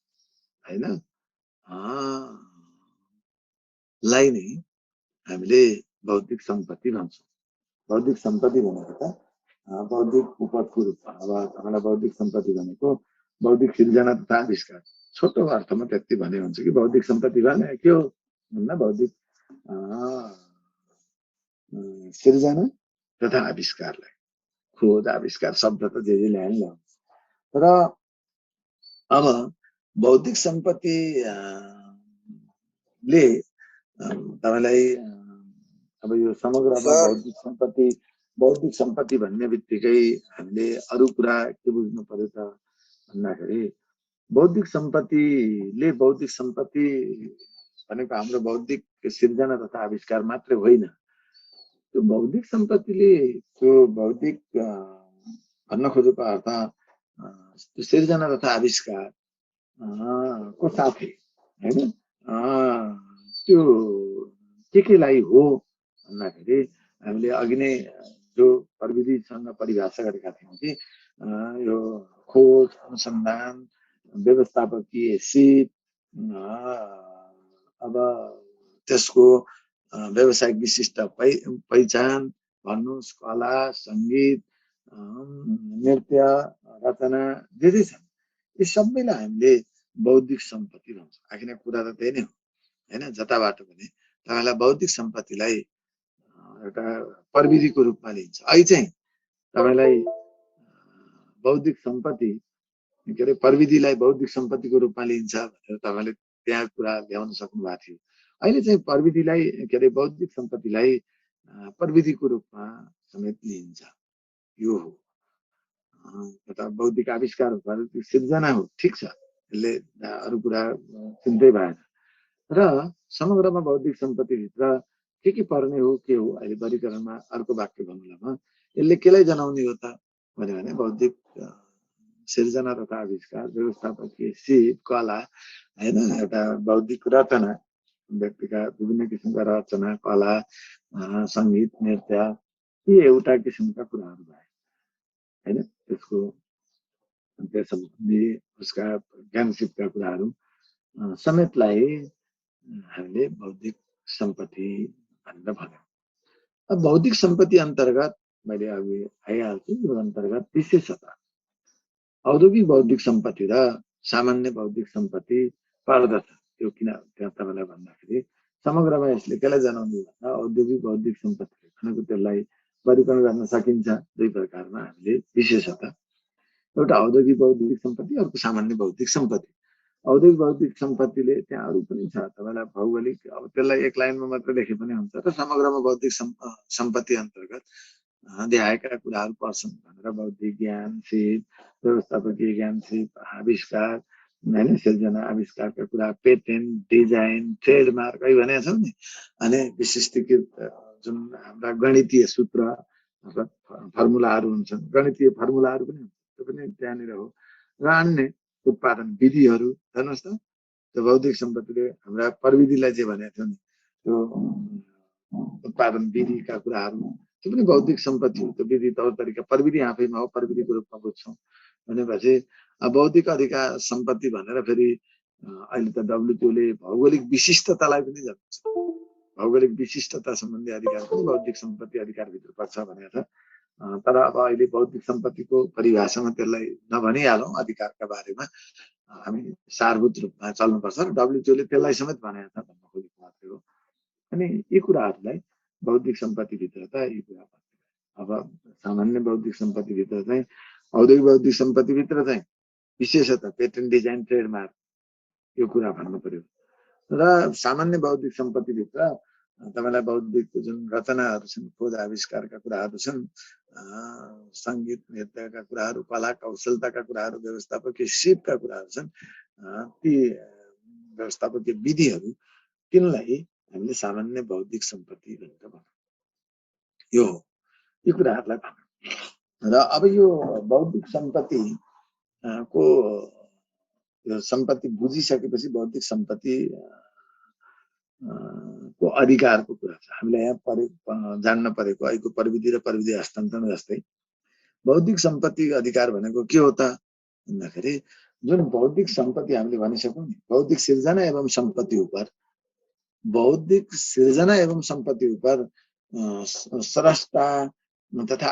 हैन लाई नै हामीले बौद्धिक सम्पत्ति भन्छौँ। बौद्धिक सम्पत्ति भनेको त बौद्धिक उपजको रूपमा। अब तपाईँलाई बौद्धिक सम्पत्ति भनेको बौद्धिक सिर्जना तथा आविष्कार छोटो अर्थमा त्यति भने हुन्छ कि बौद्धिक सम्पत्ति भने के हो भन्दा बौद्धिक सिर्जना तथा आविष्कारलाई खोज आविष्कार शब्द त जे ल्याउनु। र अब बौद्धिक सम्पत्ति ले तपाईलाई अब यो समग्रमा बौद्धिक सम्पत्ति भन्ने बित्तिकै हामीले अरू कुरा के बुझ्नु पर्यो त भन्दाखेरि बौद्धिक सम्पत्तिले बौद्धिक सम्पत्ति भनेको हाम्रो बौद्धिक सिर्जना तथा आविष्कार मात्रै होइन। त्यो बौद्धिक सम्पत्तिले त्यो बौद्धिक भन्न खोजेको अर्थ सिर्जना तथा आविष्कार को साथै हैन त्यो केलाई हो भन्दाखेरि हामीले अघि नै जो प्रविधिसँग परिभाषा गरेका थियौँ कि यो खोज, अनुसन्धान, व्यवस्थापकीय सिप, अब त्यसको व्यावसायिक विशिष्ट पहिचान भन्नुहोस्, कला, सङ्गीत, नृत्य, रचना जे जे छन् यी सबैलाई हामीले बौद्धिक सम्पत्ति भन्छौँ। आखिर कुरा त त्यही नै हो हैन। जताबाट पनि तपाईँलाई बौद्धिक सम्पत्तिलाई एउटा प्रविधिको रूपमा लिन्छ। अहिले चाहिँ तपाईँलाई बौद्धिक सम्पत्ति के अरे प्रविधिलाई बौद्धिक सम्पत्तिको रूपमा लिन्छ भनेर तपाईँले त्यहाँ कुरा ल्याउन सक्नु भएको थियो। अहिले चाहिँ प्रविधिलाई के अरे बौद्धिक सम्पत्तिलाई प्रविधिको रूपमा समेत लिइन्छ। यो हो एउटा बौद्धिक आविष्कार हो, बौद्धिक सिर्जना हो, ठिक छ, यसले अरू कुरा चिन्तै भएन। र समग्रमा बौद्धिक सम्पत्तिभित्र के पर्ने हो, के हो, अहिले वर्गीकरणमा अर्को वाक्य भन्नुलामा यसले केलाई जनाउने हो त भन्यो भने बौद्धिक सिर्जना तथा आविष्कार, व्यवस्थापकीय सिप, कला हैन, एउटा बौद्धिक रचना, व्यक्तिका विभिन्न किसिमका रचना, कला, सङ्गीत, नृत्य, यी एउटा किसिमका कुराहरू भए हैन। त्यसको त्यसम्बन्धी उसका ज्ञान सिपका कुराहरू समेतलाई हामीले बौद्धिक सम्पत्ति भनेर भन्यौँ। अब बौद्धिक सम्पत्ति अन्तर्गत मैले अघि आइहाल्छु, यो अन्तर्गत विशेषता औद्योगिक बौद्धिक सम्पत्ति र सामान्य बौद्धिक सम्पत्ति पर्दछ। त्यो किन त्यहाँ तपाईँलाई भन्दाखेरि समग्रमा यसले केलाई जनाउने भन्दा औद्योगिक बौद्धिक सम्पत्ति भनेको त्यसलाई वर्गीकरण गर्न सकिन्छ दुई प्रकारमा हामीले विशेषता। एउटा औद्योगिक बौद्धिक सम्पत्ति, अर्को सामान्य बौद्धिक सम्पत्ति। औद्योगिक बौद्धिक सम्पत्तिले त्यहाँ अरू पनि छ तपाईँलाई भौगोलिक, अब त्यसलाई एक लाइनमा मात्र लेखे पनि हुन्छ र समग्रमा बौद्धिक सम्पत्ति अन्तर्गत देखाएका कुराहरू पर्छन् भनेर बौद्धिक ज्ञान सिप, व्यवस्थापकीय ज्ञान सिप, आविष्कार हैन, सिर्जना आविष्कारका कुरा, पेटेन्ट, डिजाइन, ट्रेडमार्क है भनेका छौँ नि। अनि विशिष्टीकृत जुन हाम्रा गणितीय सूत्र फर्मुलाहरू हुन्छन्, गणितीय फर्मुलाहरू पनि हुन्छ, त्यो पनि त्यहाँनिर हो। र अन्य उत्पादन विधिहरू हेर्नुहोस् त, त्यो बौद्धिक सम्पत्तिले हाम्रा प्रविधिलाई जे भनेको थियो नि, त्यो उत्पादन विधिका कुराहरू त्यो पनि बौद्धिक सम्पत्ति हो। त्यो विधि तौर तरिका प्रविधि आफैमा हो, प्रविधिको रूपमा बुझ्छौँ भनेपछि बौद्धिक अधिकार सम्पत्ति भनेर फेरि अहिले त डब्ल्युटिओले भौगोलिक विशिष्टतालाई पनि जनाउँछ। भौगोलिक विशिष्टता सम्बन्धी अधिकार पनि बौद्धिक सम्पत्ति अधिकारभित्र पर्छ भनेर छ। तर अब अहिले बौद्धिक सम्पत्तिको परिभाषामा त्यसलाई नभनिहालौँ, अधिकारका बारेमा हामी सारभूत रूपमा चल्नुपर्छ र डब्ल्युटिओले त्यसलाई समेत भनेको छ भन्न खोजेको मात्रै हो। अनि यी कुराहरूलाई बौद्धिक सम्पत्तिभित्र त यी कुरा पर्छ। अब सामान्य बौद्धिक सम्पत्तिभित्र चाहिँ औद्योगिक बौद्धिक सम्पत्तिभित्र चाहिँ विशेषता, पेटेन्ट, डिजाइन, ट्रेडमार्क यो कुरा भन्नु पर्यो। र सामान्य बौद्धिक सम्पत्तिभित्र तपाईँलाई बौद्धिक जुन रचनाहरू छन्, खोज आविष्कारका कुराहरू छन्, सङ्गीत नृत्यका कुराहरू, कला कौशलताका कुराहरू, व्यवस्थापकीय सिपका कुराहरू छन्, ती व्यवस्थापकीय विधिहरू, तिनलाई हामीले सामान्य बौद्धिक सम्पत्ति भनेर भन्छौँ। यो हो, यी कुराहरूलाई भनौँ। र अब यो बौद्धिक सम्पत्ति को सम्पत्ति बुझिसकेपछि बौद्धिक सम्पत्ति को अधिकारको कुरा छ। हामीले यहाँ जान्न परेको अहिलेको प्रविधि र प्रविधि हस्तान्तरण जस्तै बौद्धिक सम्पत्ति अधिकार भनेको के हो त भन्दाखेरि जुन बौद्धिक सम्पत्ति हामीले भनिसक्यौँ नि, बौद्धिक सिर्जना एवं सम्पत्ति उपर, बौद्धिक सिर्जना एवं सम्पत्ति उपर स्रष्टा तथा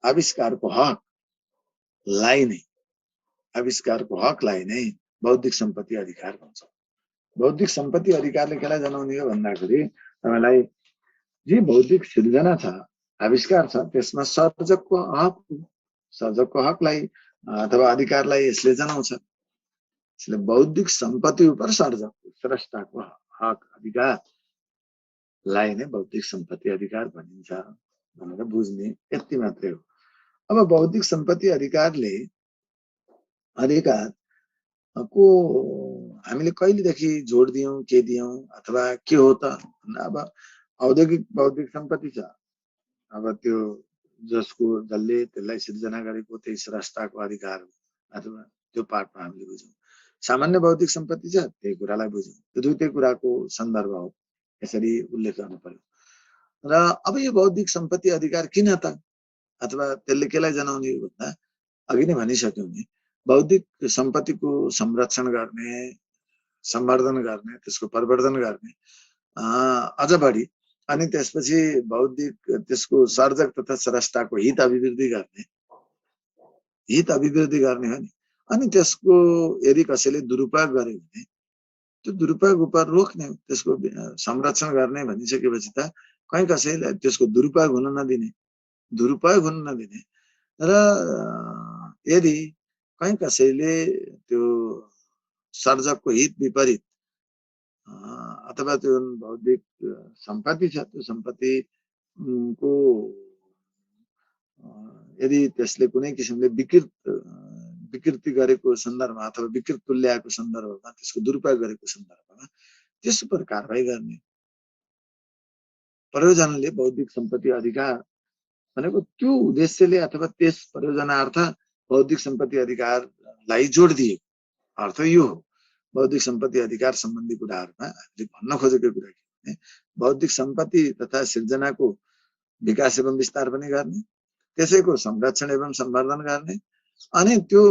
आविष्कारको हकलाई नै बौद्धिक सम्पत्ति अधिकार भन्छ। बौद्धिक सम्पत्ति अधिकारले केलाई जनाउने हो भन्दाखेरि तपाईँलाई जे बौद्धिक सिर्जना छ, आविष्कार छ, त्यसमा सर्जकको हकलाई अथवा अधिकारलाई यसले जनाउँछ। यसले बौद्धिक सम्पत्ति उपर सर्जकको, स्रष्टाको हक अधिकारलाई नै बौद्धिक सम्पत्ति अधिकार भनिन्छ भनेर बुझ्ने यति मात्रै हो। अब बौद्धिक सम्पत्ति अधिकारले अधिकारको हामीले कहिलेदेखि जोड दियौँ, के दियौँ अथवा के हो त भन्दा अब औद्योगिक बौद्धिक सम्पत्ति छ, अब त्यो जसले त्यसलाई सिर्जना गरेको त्यही स्रष्टाको अधिकार हो अथवा त्यो पार्टमा हामीले बुझौँ। सामान्य बौद्धिक सम्पत्ति छ, त्यही कुरालाई बुझौँ। त्यो दुईटै कुराको सन्दर्भ हो। यसरी उल्लेख गर्नु पर्यो। र अब यो बौद्धिक सम्पत्ति अधिकार किन त, अथवा त्यसले केलाई जनाउने हो भन्दा अघि नै भनिसक्यौँ नि, बौद्धिक सम्पत्तिको संरक्षण गर्ने, सम्वर्धन गर्ने, त्यसको प्रवर्धन गर्ने, अझ बढी अनि त्यसपछि बौद्धिक त्यसको सर्जक तथा स्रष्टाको हित अभिवृद्धि गर्ने हो नि। अनि त्यसको यदि कसैले दुरुपयोग गर्यो भने त्यो दुरुपयोग उप रोक्ने, त्यसको संरक्षण गर्ने भनिसकेपछि त कहीँ कसैलाई त्यसको दुरुपयोग हुन नदिने र यदि कहीँ कसैले त्यो सर्जकको हित विपरीत अथवा त्यो बौद्धिक सम्पत्ति छ, त्यो सम्पत्तिको यदि त्यसले कुनै किसिमले विकृति गरेको सन्दर्भमा अथवा विकृत तुल्याएको सन्दर्भमा, त्यसको दुरुपयोग गरेको सन्दर्भमा त्यस पर कारबाही गर्ने। प्रयोजनले बौद्धिक सम्पत्ति अधिकार भनेको त्यो उद्देश्यले अथवा त्यस प्रयोजनार्थ बौद्धिक सम्पत्ति अधिकारलाई जोड दिएको अर्थ यो हो। बौद्धिक सम्पत्ति अधिकार सम्बन्धी कुराहरूमा हामीले भन्न खोजेको कुरा के भने बौद्धिक सम्पत्ति तथा सिर्जनाको विकास एवं विस्तार पनि गर्ने, त्यसैको संरक्षण एवं सम्वर्धन गर्ने, अनि त्यो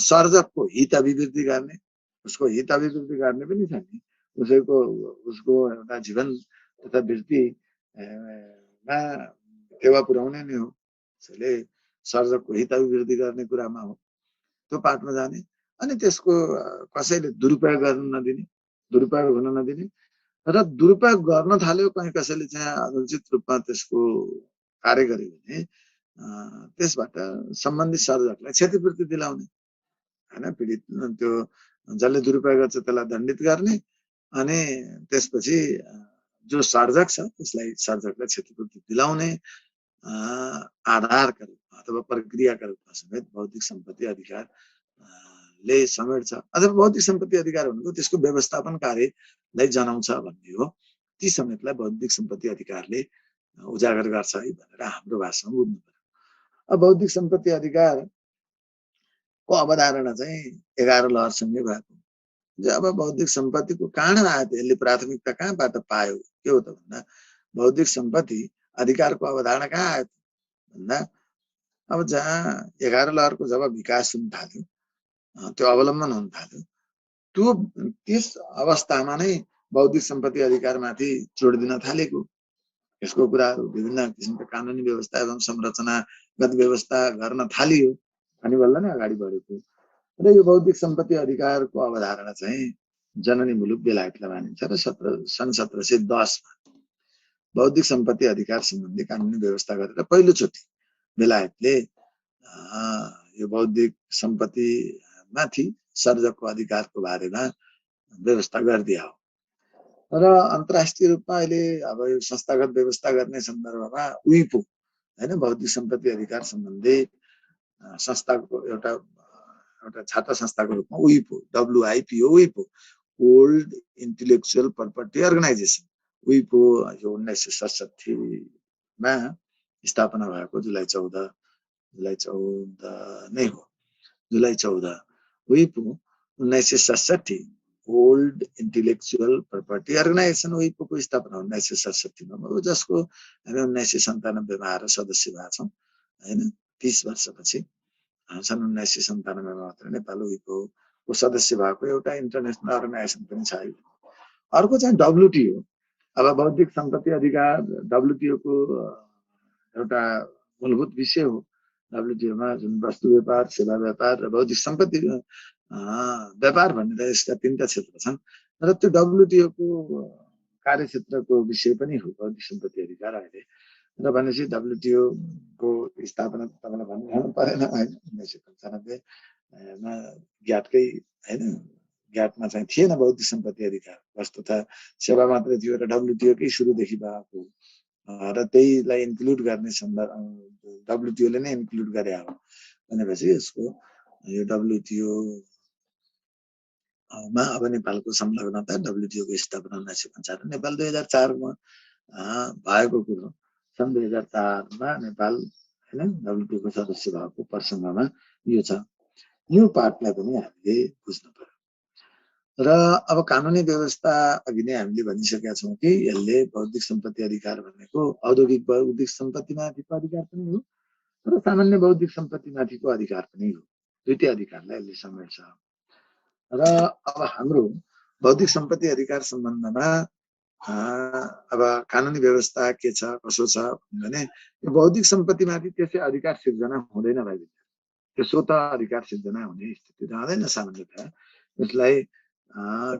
सर्जकको हित अभिवृद्धि गर्ने, उसको हित अभिवृद्धि गर्ने पनि छ नि, उसको एउटा जीवन तथा वृत्तिमा टेवा पुर्याउने नै हो। त्यसैले सर्जकको हित अभिवृद्धि गर्ने कुरामा हो त्यो पाठमा जाने। अनि त्यसको कसैले दुरुपयोग हुन नदिने र दुरुपयोग गर्न थाल्यो कहीँ कसैले चाहिँ अनुचित रूपमा त्यसको कार्य गर्यो भने त्यसबाट सम्बन्धित सर्जकलाई क्षतिपूर्ति दिलाउने हैन, पीडित त्यो जसले दुरुपयोग गर्छ त्यसलाई दण्डित गर्ने, अनि त्यसपछि जो सर्जक छ त्यसलाई सर्जकलाई क्षतिपूर्ति दिलाउने आधारका रूपमा अथवा प्रक्रियाका रूपमा समेत बौद्धिक सम्पत्ति अधिकार ले समेट्छ। अथवा बौद्धिक सम्पत्ति अधिकार भनेको त्यसको व्यवस्थापन कार्यलाई जनाउँछ भन्ने हो। ती समेतलाई बौद्धिक सम्पत्ति अधिकारले उजागर गर्छ है भनेर हाम्रो भाषामा बुझ्नु पर्यो। अब बौद्धिक सम्पत्ति अधिकारको अवधारणा चाहिँ 11 लहरसँगै भएको। अब बौद्धिक सम्पत्तिको कहाँ आयो त, यसले प्राथमिकता कहाँबाट पायो, के हो त भन्दा बौद्धिक सम्पत्ति अधिकारको अवधारणा कहाँ आयो भन्दा अब जहाँ 11 लहरको जब विकास हुन थाल्यो, त्यो अवलम्बन हुन थाल्यो, त्यस अवस्थामा नै बौद्धिक सम्पत्ति अधिकारमाथि जोड दिन थालेको। यसको कुराहरू विभिन्न किसिमका कानुनी व्यवस्था एवं संरचनागत व्यवस्था गर्न थालियो अनि बल्ल नै अगाडि बढेको। र यो बौद्धिक सम्पत्ति अधिकारको अवधारणा चाहिँ जननी मुलुक बेलायतलाई मानिन्छ र सन् 1710मा बौद्धिक सम्पत्ति अधिकार सम्बन्धी कानुनी व्यवस्था गरेर पहिलोचोटि बेलायतले यो बौद्धिक सम्पत्ति माथि सर्जकको अधिकारको बारेमा व्यवस्था गरिदिया हो। र अन्तर्राष्ट्रिय रूपमा अहिले अब यो संस्थागत व्यवस्था गर्ने सन्दर्भमा विपो हैन, बौद्धिक सम्पत्ति अधिकार सम्बन्धी संस्थाको एउटा छात्र संस्थाको रूपमा विपो, WIPO, विपो वर्ल्ड इन्टेलेक्चुअल प्रपर्टी अर्गनाइजेसन, विपो यो 1967मा स्थापना भएको जुलाई 14 नै हो। जुलाई 14 विपो 1967 वर्ल्ड इन्टेलेक्चुअल प्रपर्टी अर्गनाइजेसन विपोको स्थापना 1967मा भयो, जसको हामी 1997मा आएर सदस्य भएका छौँ हैन। 30 वर्षपछि सन् 1997मा मात्र नेपाल विपोको सदस्य भएको एउटा इन्टरनेसनल अर्गनाइजेसन पनि छ। अर्को चाहिँ WTO। अब बौद्धिक सम्पत्ति अधिकार WTO को एउटा मूलभूत विषय हो। WTO-मा जुन वस्तु व्यापार, सेवा व्यापार र बौद्धिक सम्पत्ति व्यापार भनेर यसका 3टा क्षेत्र छन् र त्यो WTO को कार्यक्षेत्रको विषय पनि हो बौद्धिक सम्पत्ति अधिकार अहिले। र भनेपछि WTO को स्थापना तपाईँलाई भन्नु परेन हैन, 1995मा ग्याटकै हैन, ग्याटमा चाहिँ थिएन बौद्धिक सम्पत्ति अधिकार, वस्तुतः सेवा मात्रै थियो र WTO कै सुरुदेखि भएको र त्यहीलाई इन्क्लुड गर्ने WTO ले नै इन्क्लुड गरे हो भनेपछि यसको यो WTO मा अब नेपालको संलग्नता, WTO को स्थापना 1995, नेपाल 2004मा भएको कुरो। सन् 2004मा नेपाल हैन WTO को सदस्य भएको प्रसङ्गमा यो छ। यो पाठलाई पनि हामीले बुझ्नु पर्यो। र अब कानुनी व्यवस्था अघि नै हामीले भनिसकेका छौँ कि यसले बौद्धिक सम्पत्ति अधिकार भनेको औद्योगिक बौद्धिक सम्पत्तिमाथिको अधिकार पनि हो र सामान्य बौद्धिक सम्पत्तिमाथिको अधिकार पनि हो। दुईटै अधिकारलाई यसले समेट्छ। र अब हाम्रो बौद्धिक सम्पत्ति अधिकार सम्बन्धमा अब कानुनी व्यवस्था के छ कसो छ भने यो बौद्धिक सम्पत्तिमाथि त्यसै अधिकार सिर्जना हुँदैन भाइ। त्यो स्वत अधिकार सिर्जना हुने स्थिति रहँदैन सामान्यतया। यसलाई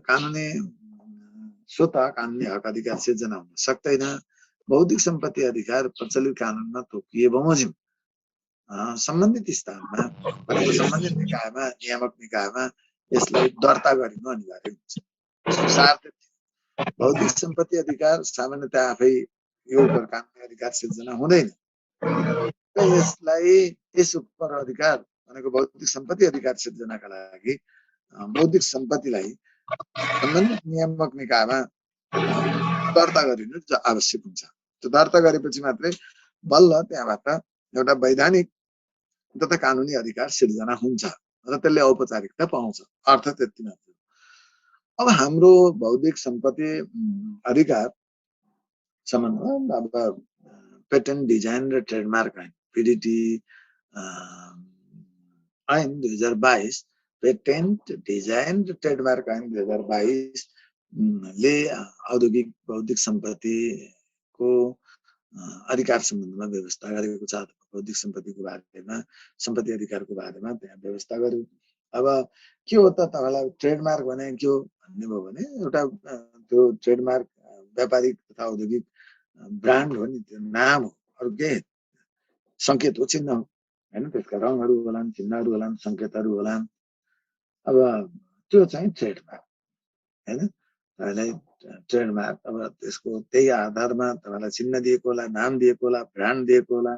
कानुनी स्वत कानुनी हक अधिकार सिर्जना हुन सक्दैन। बौद्धिक सम्पत्ति अधिकार प्रचलित कानुनमा तोकिए बमोजिम सम्बन्धित स्थानमा भनेको सम्बन्धित निकायमा नियामक निकायमा यसलाई दर्ता गरिनु अनिवार्य हुन्छ। यसको सार बौद्धिक सम्पत्ति अधिकार सामान्यतया आफै यो कानुनी अधिकार सिर्जना हुँदैन। यसलाई यस उपर अधिकार भनेको बौद्धिक सम्पत्ति अधिकार सिर्जनाका लागि बौद्धिक सम्पत्तिलाई सम्बन्धित नियामक निकायमा दर्ता गरिनु आवश्यक हुन्छ। त्यो दर्ता गरेपछि मात्रै बल्ल त्यहाँबाट एउटा वैधानिक तथा कानुनी अधिकार सिर्जना हुन्छ र त्यसले औपचारिकता पाउँछ। अर्थ त्यति मात्र। अब हाम्रो बौद्धिक सम्पत्ति अधिकार सम्बन्धमा अब पेटेन्ट डिजाइन र ट्रेडमार्क ऐन PDT ऐन 2022 पेटेन्ट डिजाइन र ट्रेडमार्क ऐन 2022 ले औद्योगिक बौद्धिक सम्पत्तिको अधिकार सम्बन्धमा व्यवस्था गरेको छ। बौद्धिक सम्पत्तिको बारेमा सम्पत्ति अधिकारको बारेमा त्यहाँ व्यवस्था गर्यो। अब के हो त तपाईलाई ट्रेडमार्क भने के हो भन्ने भयो भने एउटा त्यो ट्रेडमार्क व्यापारिक तथा औद्योगिक ब्रान्ड हो नि, त्यो नाम हो, अरू के संकेत हो, चिन्ह हो हैन। त्यसका रङहरू होलान्, चिन्हहरू होलान्, संकेतहरू होलान्। अब त्यो चाहिँ ट्रेडमार्क हैन। तपाईलाई ट्रेडमार्क अब त्यसको त्यही आधारमा तपाईलाई चिन्ह दिएको होला, नाम दिएको होला, ब्रान्ड दिएको होला,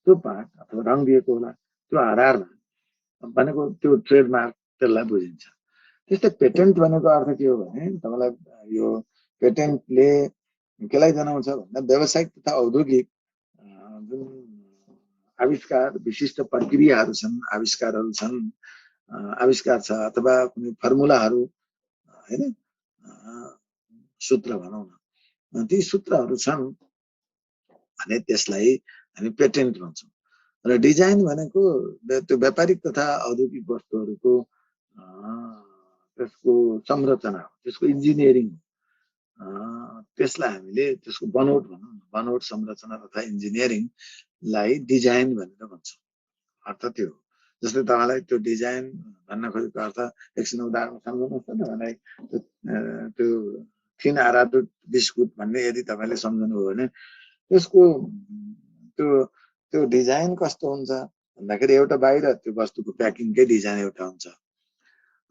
त्यो पार्ट अथवा रङ दिएको होला, त्यो आधारमा भनेको त्यो ट्रेडमार्क त्यसलाई बुझिन्छ। त्यस्तै पेटेन्ट भनेको अर्थ के हो भने तपाईलाई यो पेटेन्टले केलाई जनाउँछ भन्दा व्यावसायिक तथा औद्योगिक जुन आविष्कार विशिष्ट प्रक्रियाहरू छन्, आविष्कारहरू छन्, आविष्कार छ अथवा कुनै फर्मुलाहरू हैन, सूत्र भनौँ न, ती सूत्रहरू छन् भने त्यसलाई हामी पेटेन्ट भन्छौँ। र डिजाइन भनेको त्यो व्यापारिक तथा औद्योगिक वस्तुहरूको त्यसको संरचना हो, त्यसको इन्जिनियरिङ हो। त्यसलाई हामीले त्यसको बनोट भनौँ न, बनोट संरचना तथा इन्जिनियरिङलाई डिजाइन भनेर भन्छौँ। अर्थ त्यो हो। जस्तै तपाईँलाई त्यो डिजाइन भन्न खोजेको अर्थ एकछिन उदाहरण सम्झाउनुहोस् न तपाईँलाई। त्यो थिन आरादुत बिस्कुट भन्ने यदि तपाईँले सम्झनुभयो भने त्यसको त्यो डिजाइन कस्तो हुन्छ भन्दाखेरि एउटा बाहिर त्यो वस्तुको प्याकिङकै डिजाइन एउटा हुन्छ,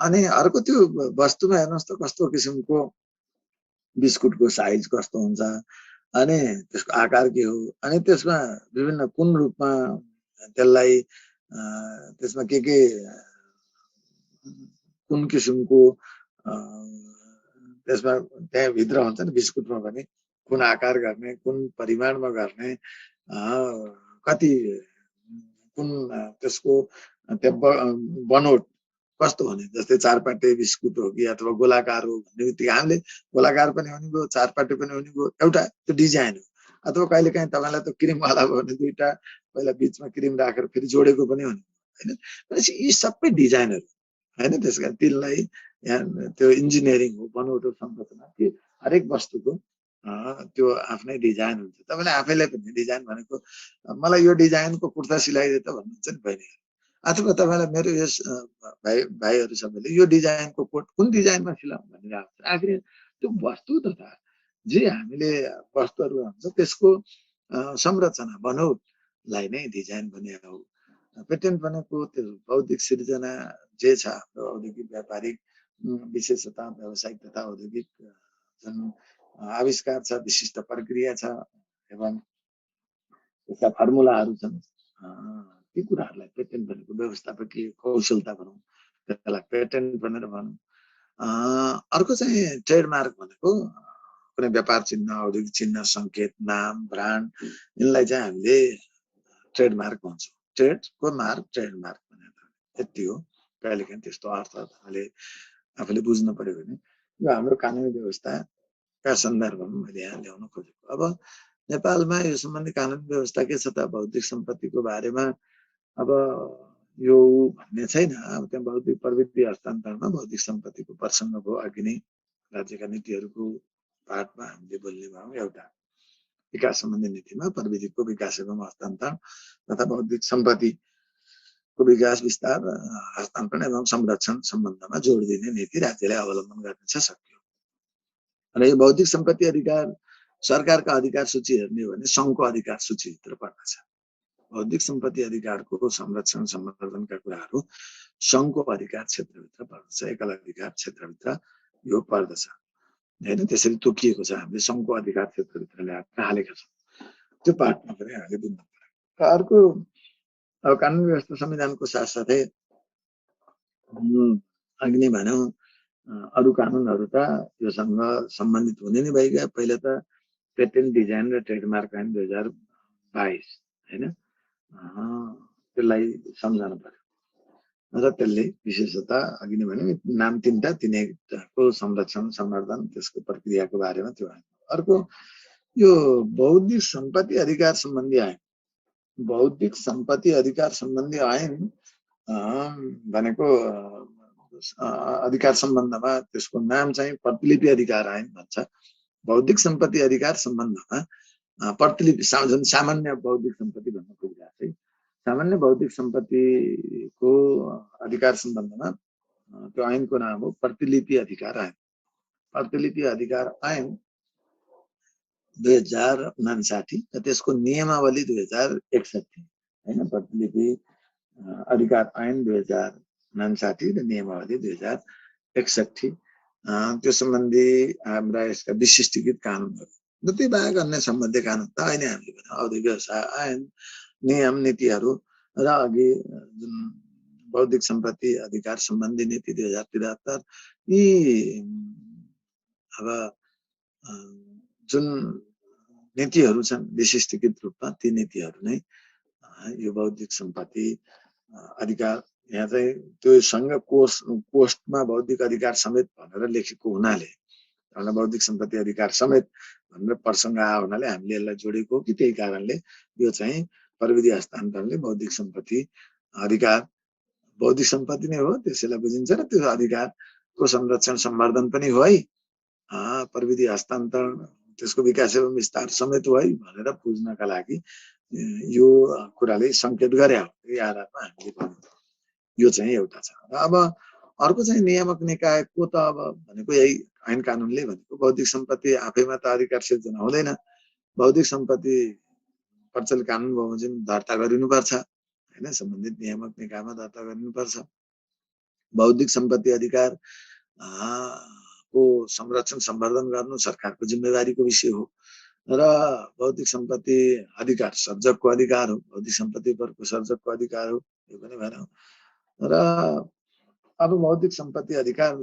अनि अर्को त्यो वस्तुमा हेर्नुहोस् त कस्तो किसिमको बिस्कुटको साइज कस्तो हुन्छ, अनि त्यसको आकार के हो, अनि त्यसमा विभिन्न कुन रूपमा त्यसलाई त्यसमा के कुन किसिमको त्यसमा त्यहाँभित्र हुन्छ नि बिस्कुटमा पनि कुन आकार गर्ने, कुन परिमाणमा गर्ने, कति कुन त्यसको बनोट कस्तो हुने। जस्तै चारपाटे बिस्कुट हो कि अथवा गोलाकार हो भन्ने बित्तिकै हामीले गोलाकार पनि हुने भयो, चारपाटे पनि हुने भयो, एउटा त्यो डिजाइन हो। अथवा कहिलेकाहीँ तपाईँलाई त क्रिमवाला भयो भने दुईटा पहिला बिचमा क्रिम राखेर फेरि जोडेको पनि हुने होइन। भनेपछि यी सबै डिजाइनहरू होइन। त्यस कारण तिनलाई त्यो इन्जिनियरिङ हो, बनोट हो, संरचना। त्यो हरेक वस्तुको त्यो आफ्नै डिजाइन हुन्छ। तपाईँले आफैलाई पनि डिजाइन भनेको मलाई यो डिजाइनको कुर्ता सिलाइदिए त भन्नुहुन्छ नि बहिनी, अथवा तपाईँलाई मेरो यस भाइहरू सबैले यो डिजाइनको कोट कुन डिजाइनमा सिलाउँ भनेर आउँछ। आखिर त्यो वस्तु तथा जे हामीले वस्तुहरू हुन्छ त्यसको संरचना बनोटलाई नै डिजाइन भनेको हो। पेटेन्ट भनेको त्यो बौद्धिक सिर्जना जे छ हाम्रो औद्योगिक व्यापारिक विशेषता व्यावसायिक तथा औद्योगिक जुन आविष्कार छ, विशिष्ट प्रक्रिया छ एवं त्यसका फर्मुलाहरू छन्, ती कुराहरूलाई पेटेन्ट भनेको व्यवस्थापकीय कौशलता भनौँ, त्यसलाई पेटेन्ट भनेर भनौँ। अर्को चाहिँ ट्रेडमार्क भनेको कुनै व्यापार चिन्ह, औद्योगिक चिन्ह, सङ्केत, नाम, ब्रान्ड, यिनलाई चाहिँ हामीले ट्रेडमार्क भन्छौँ। ट्रेडको मार्क ट्रेडमार्क भनेर यति हो। कहिलेकाहीँ त्यस्तो अर्थ हामीले आफूले बुझ्न पर्यो भने यो हाम्रो कानुनी व्यवस्थाका सन्दर्भमा मैले यहाँ ल्याउन खोजेको। अब नेपालमा यो सम्बन्धी कानुनी व्यवस्था के छ त, बौद्धिक सम्पत्तिको बारेमा अब यो भन्ने छैन। अब त्यहाँ बौद्धिक प्रवृत्ति हस्तान्तरणमा बौद्धिक सम्पत्तिको प्रसङ्ग भयो। अघि नै राज्यका नीतिहरूको पाठमा हामीले बोल्ने भयौँ। एउटा विकास सम्बन्धी नीतिमा प्रविधिको विकास एवं हस्तान्तरण तथा बौद्धिक सम्पत्तिको विकास विस्तार हस्तान्तरण एवं संरक्षण सम्बन्धमा जोड दिने नीति राज्यले अवलम्बन गर्ने छ, सक्यो। र यो बौद्धिक सम्पत्ति अधिकार सरकारका अधिकार सूची हेर्ने हो भने सङ्घको अधिकार सूचीभित्र पर्दछ। बौद्धिक सम्पत्ति अधिकारको संरक्षण सम्वर्धनका कुराहरू सङ्घको अधिकार क्षेत्रभित्र पर्दछ, एकल अधिकार क्षेत्रभित्र यो पर्दछ हैन। त्यसरी तोकिएको छ, हामीले सङ्घको अधिकार क्षेत्रभित्र ल्याएर हालेका छौँ। त्यो पाठमा पनि हामीले बुझ्नु पर्यो। अर्को अब कानुन व्यवस्था संविधानको साथसाथै अघि नै भनौँ अरू कानुनहरू त योसँग सम्बन्धित हुने नै भइगयो। पहिला त पेटेन्ट डिजाइन र ट्रेडमार्क ऐन 2022 हैन, त्यसलाई सम्झाउनु पर्यो र त्यसले विशेषता अघि नै भने नाम तिनवटा, तिनैको संरक्षण सम्वर्धन त्यसको प्रक्रियाको बारेमा त्यो आयो। अर्को यो बौद्धिक सम्पत्ति अधिकार सम्बन्धी ऐन, बौद्धिक सम्पत्ति अधिकार सम्बन्धी ऐन भनेको अधिकार सम्बन्धमा त्यसको नाम चाहिँ प्रतिलिपि अधिकार ऐन भन्छ। बौद्धिक सम्पत्ति अधिकार सम्बन्धमा प्रतिलिपि सामान्य बौद्धिक सम्पत्ति भन्न खोजिरहेको छ। सामान्य बौद्धिक सम्पत्तिको अधिकार सम्बन्धमा त्यो ऐनको नाम हो प्रतिलिपि अधिकार ऐन। प्रतिलिपि अधिकार ऐन 2059 र त्यसको नियमावली 2061 हैन। प्रतिलिपि अधिकार ऐन 2059 र नियमावली 2061 त्यो सम्बन्धी हाम्रा यसका विशिष्टीकृत कानुनहरू र त्यो बाहेक अन्य सम्बन्धी कानुन त अहिले हामीले भने औद्योगिक व्यवसाय ऐन, नियम नीतिहरू र अघि जुन बौद्धिक सम्पत्ति अधिकार सम्बन्धी नीति 2073 यी अब जुन नीतिहरू छन् विशिष्टीकृत रूपमा ती नीतिहरू नै यो बौद्धिक सम्पत्ति अधिकार। यहाँ चाहिँ त्यो सँग कोष्टमा बौद्धिक अधिकार समेत भनेर लेखेको हुनाले बौद्धिक सम्पत्ति अधिकार समेत भनेर प्रसङ्ग आयो हुनाले हामीले यसलाई जोडेको हो कि त्यही कारणले यो चाहिँ प्रविधि हस्तान्तरणले बौद्धिक सम्पत्ति अधिकार बौद्धिक सम्पत्ति नै हो त्यसैलाई बुझिन्छ र त्यो अधिकारको संरक्षण सम्वर्धन पनि हो है, प्रविधि हस्तान्तरण त्यसको विकास एवं विस्तार समेत हो है भनेर बुझ्नका लागि यो कुराले सङ्केत गरे हो। यही आधारमा हामीले भन्यौँ यो चाहिँ एउटा छ। अब अर्को चाहिँ नियामक निकायको त अब भनेको यही ऐन कानुनले भनेको बौद्धिक सम्पत्ति आफैमा त अधिकार सिर्जना हुँदैन। बौद्धिक सम्पत्ति प्रचलित कानुन बमोजिम दर्ता गरिनुपर्छ हैन, सम्बन्धित नियामक निकायमा दर्ता गरिनुपर्छ। बौद्धिक सम्पत्ति अधिकार को संरक्षण सम्वर्धन गर्नु सरकारको जिम्मेवारीको विषय हो र बौद्धिक सम्पत्ति अधिकार सर्जकको अधिकार हो, बौद्धिक सम्पत्ति उपरको सर्जकको अधिकार हो, यो पनि भनौँ। र अब बौद्धिक सम्पत्ति अधिकार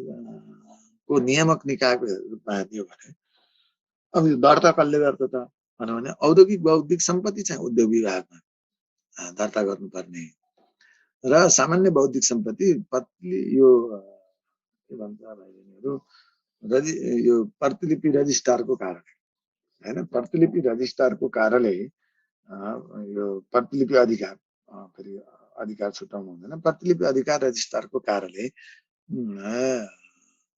को नियामक निकायको रूपमा हेर्ने हो भने अब यो दर्ता कसले गर्छ त भनौँ भने औद्योगिक बौद्धिक सम्पत्ति चाहिँ उद्योग विभागमा दर्ता गर्नुपर्ने र सामान्य बौद्धिक सम्पत्ति यो के भन्छ भाइ बहिनीहरू यो प्रतिलिपि रजिस्ट्रारको कारणले हैन, प्रतिलिपि रजिस्ट्रारको कारणले यो प्रतिलिपि अधिकार फेरि अधिकार छुटाउनु हुँदैन, प्रतिलिपि अधिकार रजिस्ट्रारको कारणले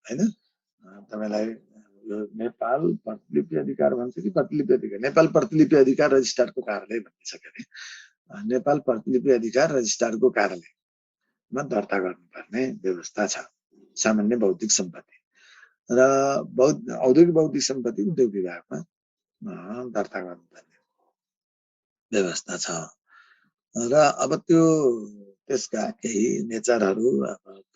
हैन तपाईलाई यो नेपाल प्रतिलिपि अधिकार भन्छ कि प्रतिलिपि अधिकार, नेपाल प्रतिलिपि अधिकार रजिस्ट्रारको कार्यालय भनिसक्यो अरे। नेपाल प्रतिलिपि अधिकार रजिस्ट्रारको कार्यालयमा दर्ता गर्नुपर्ने व्यवस्था छ सामान्य बौद्धिक सम्पत्ति र औद्योगिक बौद्धिक सम्पत्ति उद्योग विभागमा दर्ता गर्नुपर्ने व्यवस्था छ। र अब त्यो त्यसका केही नेचरहरू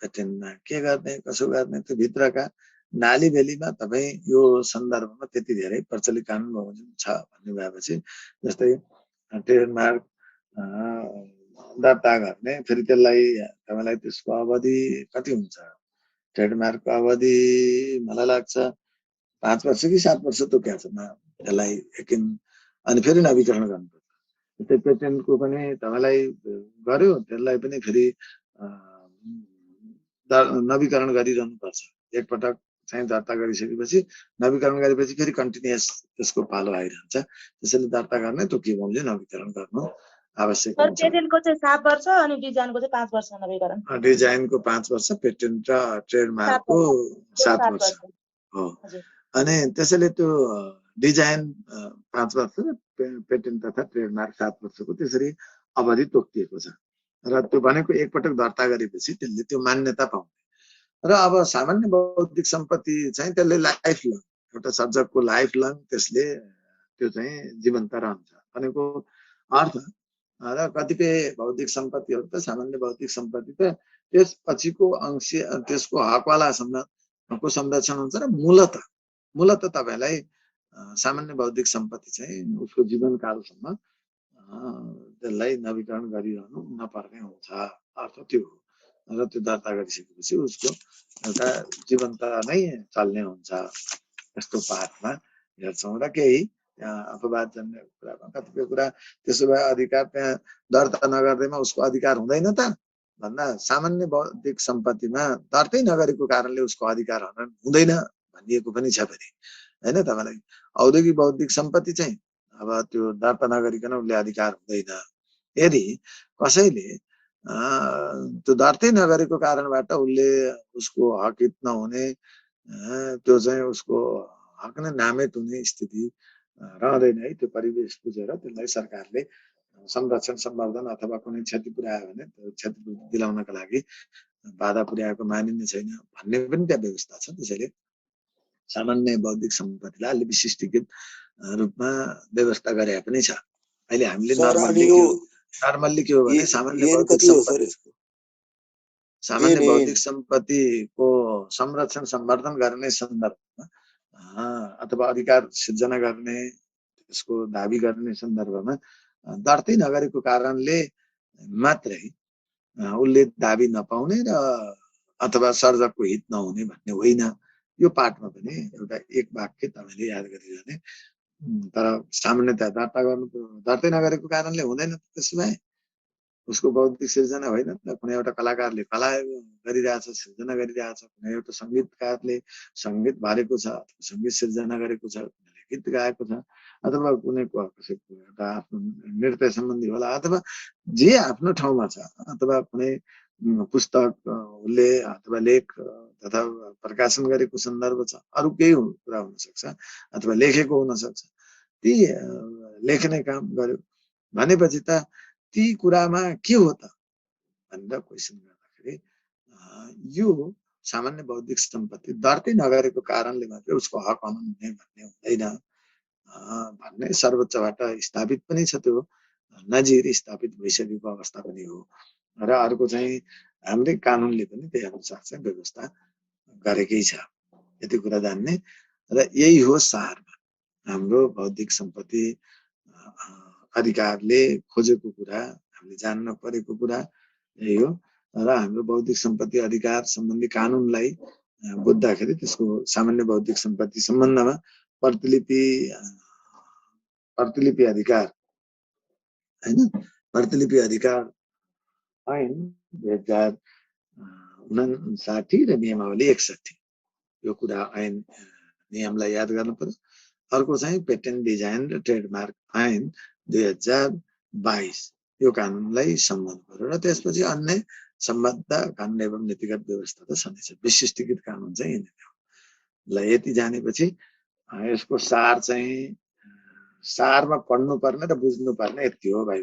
पेटेन्टमा के गर्ने कसो गर्ने त्यो भित्रका नाली बेलीमा तपाईँ यो सन्दर्भमा त्यति धेरै प्रचलित कानुन बमोजिम छ भन्ने भएपछि जस्तै ट्रेडमार्क दर्ता गर्ने फेरि त्यसलाई तपाईँलाई त्यसको अवधि कति हुन्छ? ट्रेडमार्कको अवधि मलाई लाग्छ 5 वर्ष कि 7 वर्ष तोकेको छ त्यसलाई एकिन, अनि फेरि नवीकरण गर्नुपर्छ। त्यस्तै पेटेन्टको पनि तपाईँलाई गर्यो त्यसलाई पनि फेरि नवीकरण गरिरहनुपर्छ। एकपटक चाहिँ दर्ता गरिसकेपछि नवीकरण गरेपछि फेरि कन्टिन्युअस त्यसको पालो आइरहन्छ। त्यसैले दर्ता गर्ने तोकिएपछि नवीकरण गर्नु आवश्यक सर हुन्छ। पेटेन्टको चाहिँ 7 वर्ष अनि डिजाइनको चाहिँ 5 वर्ष नवीकरण। डिजाइनको 5 वर्ष, पेटेन्ट र ट्रेडमार्कको 7 वर्ष हो। अनि त्यसैले त्यो डिजाइन 5 वर्ष, पेटेन्ट तथा ट्रेडमार्क 7 वर्षको त्यसरी अवधि तोकिएको छ। र त्यो भनेको एकपटक दर्ता गरेपछि त्यसले त्यो मान्यता पाउने। र अब सामान्य बौद्धिक सम्पत्ति चाहिँ त्यसले लाइफ लङ, एउटा सर्जकको लाइफ लङ त्यसले त्यो चाहिँ जीवन्त रहन्छ भनेको अर्थ। र कतिपय बौद्धिक सम्पत्तिहरू त सामान्य बौद्धिक सम्पत्ति त त्यसपछिको अंश त्यसको हकवालासम्मको संरक्षण हुन्छ। र मूलत तपाईलाई सामान्य बौद्धिक सम्पत्ति चाहिँ उसको जीवनकालसम्म त्यसलाई नवीकरण गरिरहनु नपर्ने हुन्छ, अर्थ त्यो हो। र त्यो दर्ता गरिसकेपछि उसको एउटा जीवन्त नै चल्ने हुन्छ। यस्तो पाठमा हेर्छौँ। र केही अपवाद जन्य कुरामा कतिपय कुरा त्यसो भए अधिकार त्यहाँ दर्ता नगर्दैमा उसको अधिकार हुँदैन त भन्दा सामान्य बौद्धिक सम्पत्तिमा दर्तै नगरेको कारणले उसको अधिकार हनन हुँदैन भनिएको पनि छ फेरि, हैन तपाईलाई। औद्योगिक बौद्धिक सम्पत्ति चाहिँ अब त्यो दर्ता नगरिकन उसले अधिकार हुँदैन। यदि कसैले त्यो दर्तै नगरेको कारणबाट उसले उसको हक हित नहुने, त्यो चाहिँ उसको हक नै नामित हुने स्थिति रहँदैन है। त्यो परिवेश बुझेर त्यसलाई सरकारले संरक्षण, सम्वर्धन अथवा कुनै क्षति पुर्यायो भने त्यो क्षति दिलाउनका लागि बाधा पुर्याएको मानिने छैन भन्ने पनि त्यहाँ व्यवस्था छ। त्यसैले सामान्य बौद्धिक सम्पत्तिलाई अलि विशिष्टीकृत रूपमा व्यवस्था गरे पनि छ। अहिले हामीले नर्मल्ली के हो भने सामान्य बौद्धिक सम्पत्तिको संरक्षण, सम्वर्धन गर्ने सन्दर्भमा अथवा अधिकार सिर्जना गर्ने, त्यसको दाबी गर्ने सन्दर्भमा दर्तै नगरेको कारणले मात्रै उसले दाबी नपाउने र अथवा सर्जकको हित नहुने भन्ने होइन। यो पाठमा पनि एउटा एक वाक्य तपाईले याद गरिरहने। तर सामान्यतया दर्तै नगरेको कारणले हुँदैन। त्यसो भए उसको बौद्धिक सिर्जना होइन त। कुनै एउटा कलाकारले कला गरिरहेछ, सिर्जना गरिरहेछ, कुनै एउटा सङ्गीतकारले सङ्गीत भरेको छ, सङ्गीत सिर्जना गरेको छ, गीत गाएको छ, अथवा कुनै कसैको एउटा आफ्नो नृत्य सम्बन्धी होला, अथवा जे आफ्नो ठाउँमा छ, अथवा कुनै पुस्तकले अथवा लेख तथा प्रकाशन गरेको सन्दर्भ छ, अरू केही कुरा हुन सक्छ, अथवा लेखेको हुन सक्छ। ती लेख्ने काम गर्यो भनेपछि त ती कुरामा के हो त भनेर क्वेसन गर्दाखेरि यो सामान्य बौद्धिक सम्पत्ति दर्तै नगरेको कारणले मात्रै उसको हक हनन हुने भन्ने हुँदैन भन्ने सर्वोच्चबाट स्थापित पनि छ। त्यो नजिर स्थापित भइसकेको अवस्था पनि हो। र अर्को चाहिँ हाम्रै कानुनले पनि त्यही अनुसार चाहिँ व्यवस्था गरेकै छ। यति कुरा जान्ने। र यही हो सारमा हाम्रो बौद्धिक सम्पत्ति अधिकारले खोजेको कुरा, हामीले जान्न परेको कुरा यही हो। र हाम्रो बौद्धिक सम्पत्ति अधिकार सम्बन्धी कानुनलाई बुझ्दाखेरि त्यसको सामान्य बौद्धिक सम्पत्ति सम्बन्धमा प्रतिलिपि अधिकार हैन, प्रतिलिपि अधिकार ऐन 2059 र नियमावली 61 यो कुरा ऐन नियमलाई याद गर्नु पर्यो। अर्को चाहिँ पेटेन्ट डिजाइन र ट्रेडमार्क ऐन 2022 यो कानुनलाई सम्झनु पर्यो। र त्यसपछि अन्य सम्बद्ध कानुन एवं नीतिगत व्यवस्था त छँदैछ। विशिष्टीकृत कानुन चाहिँ यिनीहरू हो। ल यति जानेपछि यसको सार चाहिँ सारमा पढ्नु पर्ने र बुझ्नु पर्ने यति हो भाइ।